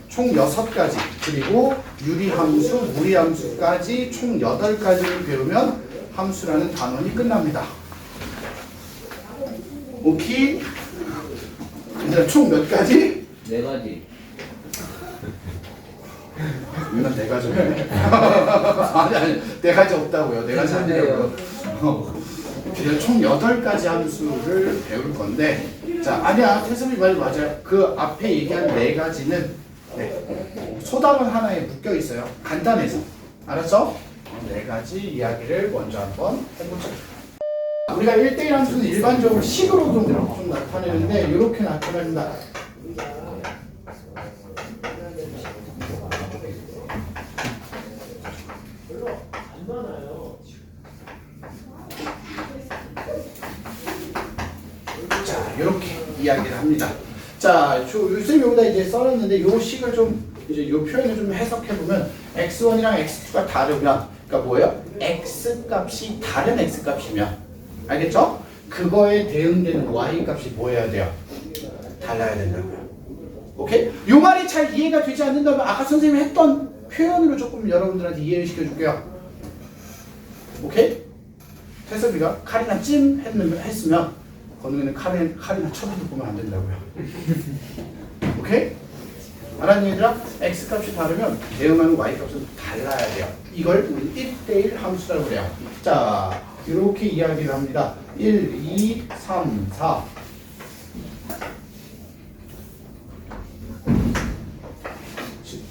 총 6가지, 그리고 유리함수, 무리함수까지 총 8가지를 배우면 함수라는 단원이 끝납니다. 오케이? 이제 총 몇 가지? 4가지. 이건 4가지네. 아니, 4가지 없다고요. 4가지 아니라고요. 그냥 총 8가지 함수를 배울 건데, 자, 아니야. 태섭이 말 맞아요. 그 앞에 얘기한 4가지는 소단원 하나에 묶여 있어요. 간단해서. 알았죠? 4가지 이야기를 먼저 한번 해보자. 우리가 1대1 함수는 일반적으로 식으로 좀 나타내는데 이렇게 나타납니다. 자, 이렇게 이야기를 합니다. 자, 요즘 여기다 이제 써놨는데 요 식을 좀 이제 요 표현을 좀 해석해 보면 x1이랑 x2가 다르면, 그러니까 뭐예요? x 값이 다른 x 값이면, 알겠죠? 그거에 대응되는 y 값이 뭐 해야 돼요? 달라야 된다고요. 오케이? 요 말이 잘 이해가 되지 않는다면 아까 선생님이 했던 표현으로 조금 여러분들한테 이해를 시켜줄게요. 오케이? 태섭이가 칼이나 찜 했으면 건우는 칼이나 쳐도 보면 안 된다고요. 오케이? 알았니 얘들아? x 값이 다르면 대응하는 y 값은 달라야 돼요. 이걸 우리 1대1 함수라고 그래요. 자, 이렇게 이야기를 합니다. 1, 2, 3, 4.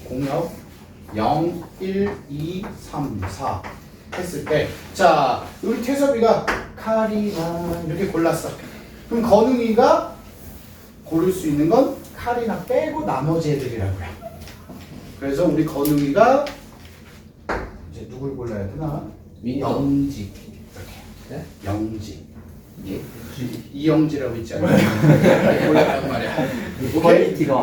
공역 0, 1, 2, 3, 4 했을 때, 자, 우리 태섭이가 칼이나 이렇게 골랐어. 그럼 건웅이가 고를 수 있는 건 칼이나 빼고 나머지 애들이라고요. 그래서 우리 건웅이가 이제 누굴 골라야 되나? 영지. 이렇게. 네? 영지. 예? 이영지라고 있지 않나요? 골라란 말이야. 퀄리티가.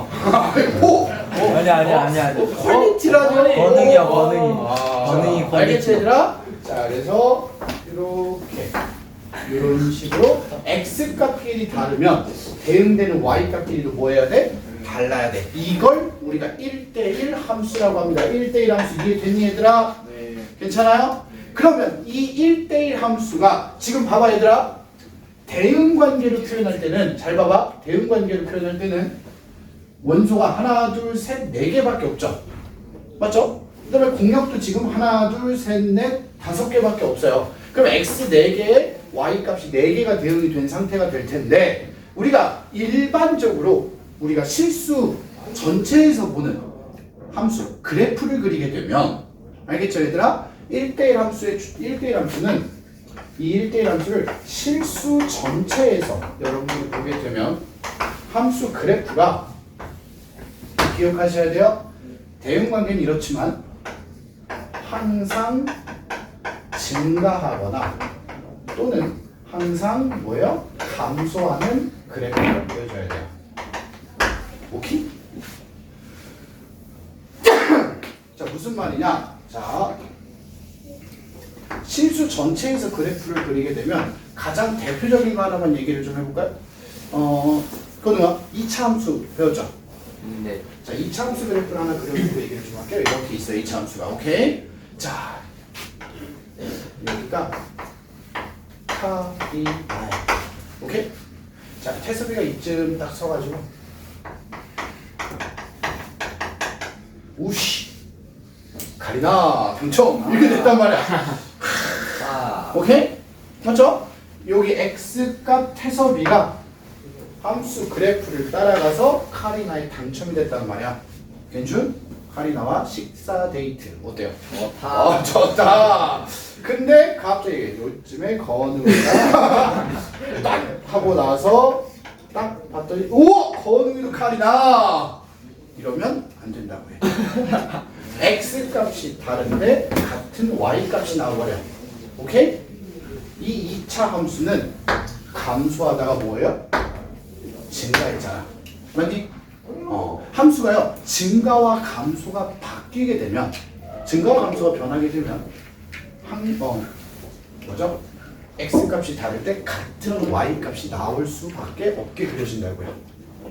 오! 아니야. 퀄리티라뇨? 번능이야, 번능이. 아, 번능이 자, 퀄리티. 알겠지 얘들아? 자, 그래서 이렇게 이런 식으로 x 값끼리 다르면 대응되는 y 값끼리도 뭐 해야 돼? 달라야 돼. 이걸 우리가 1대1 함수라고 합니다. 1대1 함수 이해됐니 얘들아? 네. 괜찮아요? 그러면 이 1대1 함수가 지금 봐봐 얘들아, 대응 관계로 표현할 때는, 잘 봐봐, 대응 관계로 표현할 때는 원소가 하나, 둘, 셋, 4개밖에 없죠. 맞죠? 그 다음에 공역도 지금 하나, 둘, 셋, 넷, 5개밖에 없어요. 그럼 x 4개에 y 값이 4개가 대응이 된 상태가 될 텐데 우리가 일반적으로 우리가 실수 전체에서 보는 함수 그래프를 그리게 되면 알겠죠 얘들아? 1대1 함수의 1대1 함수는 이 1대1 함수를 실수 전체에서 여러분들이 보게 되면 함수 그래프가 기억하셔야 돼요. 대응 관계는 이렇지만 항상 증가하거나 또는 항상 뭐예요? 감소하는 그래프를 보여줘야 돼요. 오케이? 자 무슨 말이냐? 자 실수 전체에서 그래프를 그리게 되면 가장 대표적인 거 하나만 얘기를 좀 해볼까요? 그거는 2차 함수 배웠죠? 네. 자 2차 함수 그래프를 하나 그려주고 얘기를 좀 할게요. 이렇게 있어요 2차 함수가. 오케이? 자 여기가 카리 아이. 오케이? 자 태섭이가 이쯤 딱 서가지고 우씨 가리나 당첨 이렇게 됐단 말이야. 아. 오케이? 맞죠? 여기 x값 태섭이가 함수 그래프를 따라가서 카리나에 당첨이 됐단 말이야. 괜춘? 카리나와 식사 데이트 어때요? 좋다. 좋다. 근데 갑자기 요즘에 건우가 딱 하고 나서 딱 봤더니 오! 건우이도 카리나! 이러면 안 된다고 해. x 값이 다른데 같은 y 값이 나와버려. 오케이? 이 2차 함수는 감소하다가 뭐예요? 증가했잖아. 맞니? 함수가요 증가와 감소가 바뀌게 되면 증가와 감소가 변하게 되면 뭐죠? x 값이 다를 때 같은 y 값이 나올 수밖에 없게 그려진다고요.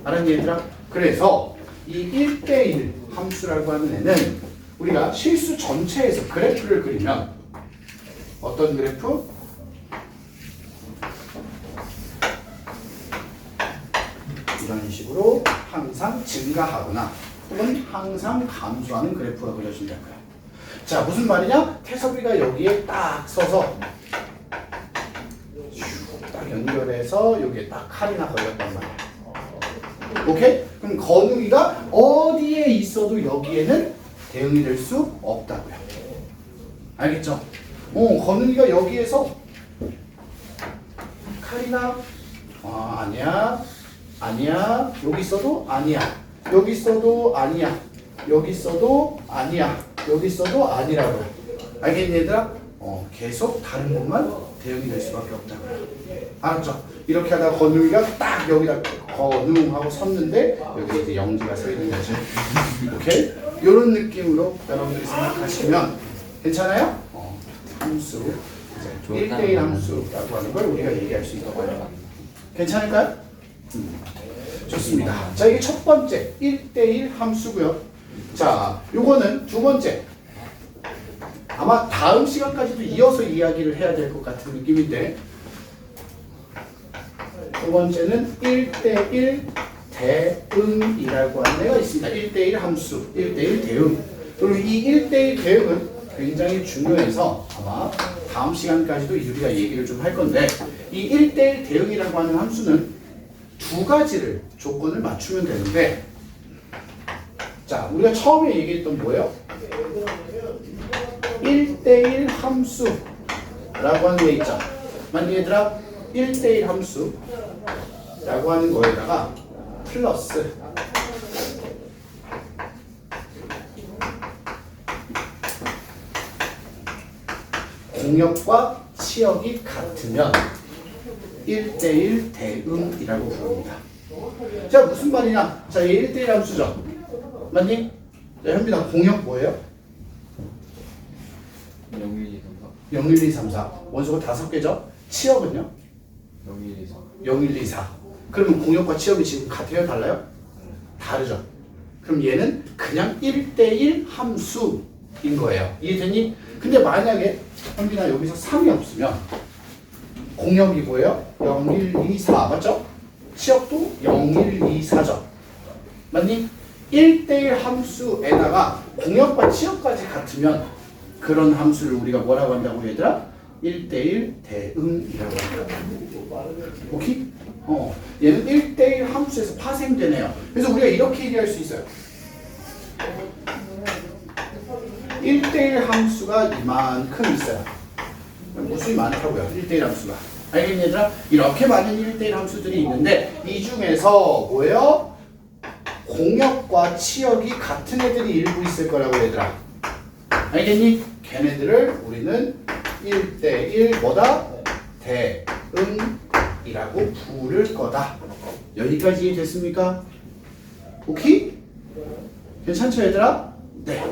알았니 얘들아? 그래서 이 1대1 함수라고 하는 애는 우리가 실수 전체에서 그래프를 그리면 어떤 그래프? 이런 식으로 항상 증가하거나 혹은 항상 감소하는 그래프가 그려진다고요. 자 무슨 말이냐? 태섭이가 여기에 딱 서서 딱 연결해서 여기에 딱 칼이나 걸렸단 말이야. 오케이? 그럼 건웅이가 어디에 있어도 여기에는 대응이 될 수 없다고요. 알겠죠? 건웅이가 여기에서 칼이나 아니야 아니야 여기 있어도 아니야 여기 있어도 아니야 여기 있어도 아니야 여기 있어도 아니라고요. 알겠니 얘들아? 계속 다른 것만 대응이 될 수밖에 없다고요. 알았죠? 이렇게 하다가 건웅이가 딱 여기다 건웅하고 섰는데 여기 이제 영지가 서 있는 거죠. 오케이? 이런 느낌으로 여러분들이 생각하시면 괜찮아요? 함수 1대1 함수라고 하는 걸 우리가 얘기할 수 있다고요. 괜찮을까요? 좋습니다. 자 이게 첫 번째 1대1 함수고요. 자 요거는 두 번째 아마 다음 시간까지도 이어서 이야기를 해야 될 것 같은 느낌인데 두 번째는 1대1 대응이라고 하는 애가 있습니다. 1대1 함수, 1대1 대응. 그리고 이 1대1 대응은 굉장히 중요해서 아마 다음 시간까지도 우리가 얘기를 좀 할 건데 이 1대1 대응이라고 하는 함수는 두 가지를 조건을 맞추면 되는데 자 우리가 처음에 얘기했던 뭐예요? 1대1 함수라고 하는 게 있죠. 만약 얘들아 1대1 함수라고 하는 거에다가 플러스 공역과 치역이 같으면 1대1 대응이라고 부릅니다. 자 무슨 말이냐? 자 1대1 함수죠. 맞니? 자 현빈아 공역 뭐예요? 0, 1, 2, 3, 4. 0, 1, 2, 3, 4 원소가 5개죠? 치역은요? 0, 1, 2, 4. 0, 1, 2, 4 그러면 공역과 치역이 지금 같아요? 달라요? 다르죠? 그럼 얘는 그냥 1대1 함수인 거예요. 이해됐니? 근데 만약에 현빈아 여기서 3이 없으면 공역이 뭐예요? 0, 1, 2, 4 맞죠? 치역도 0, 1, 2, 4죠? 맞니? 1대1 함수에다가 공역과 치역까지 같으면 그런 함수를 우리가 뭐라고 한다고 얘들아? 1대1 대응이라고 합니다. 오케이? 얘는 1대1 함수에서 파생되네요. 그래서 우리가 이렇게 얘기할 수 있어요. 1대1 함수가 이만큼 있어요. 무수히 많다고요. 1대1 함수가. 알겠니 얘들아? 이렇게 많은 1대1 함수들이 있는데 이 중에서 뭐예요? 공역과 치역이 같은 애들이 일부 있을 거라고 얘들아. 알겠니? 걔네들을 우리는 1대1 뭐다? 대응이라고 부를 거다. 여기까지 이해됐습니까? 오케이? 괜찮죠 얘들아? 네.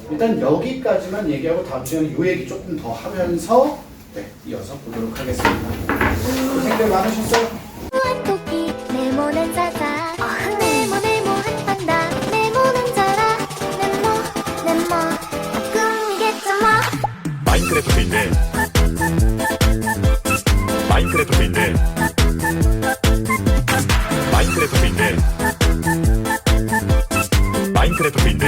일단 여기까지만 얘기하고 다음 시간에 요 얘기 조금 더 하면서 이어서 보도록 하겠습니다. 고생들 많으셨어요? 토끼 네모난 사자 네모네모한단다 네모난 자라 네모 가끔이겠죠 뭐 마인크래프트인데 마인크래프트인데 마인크래프트인데 마인크래프트인데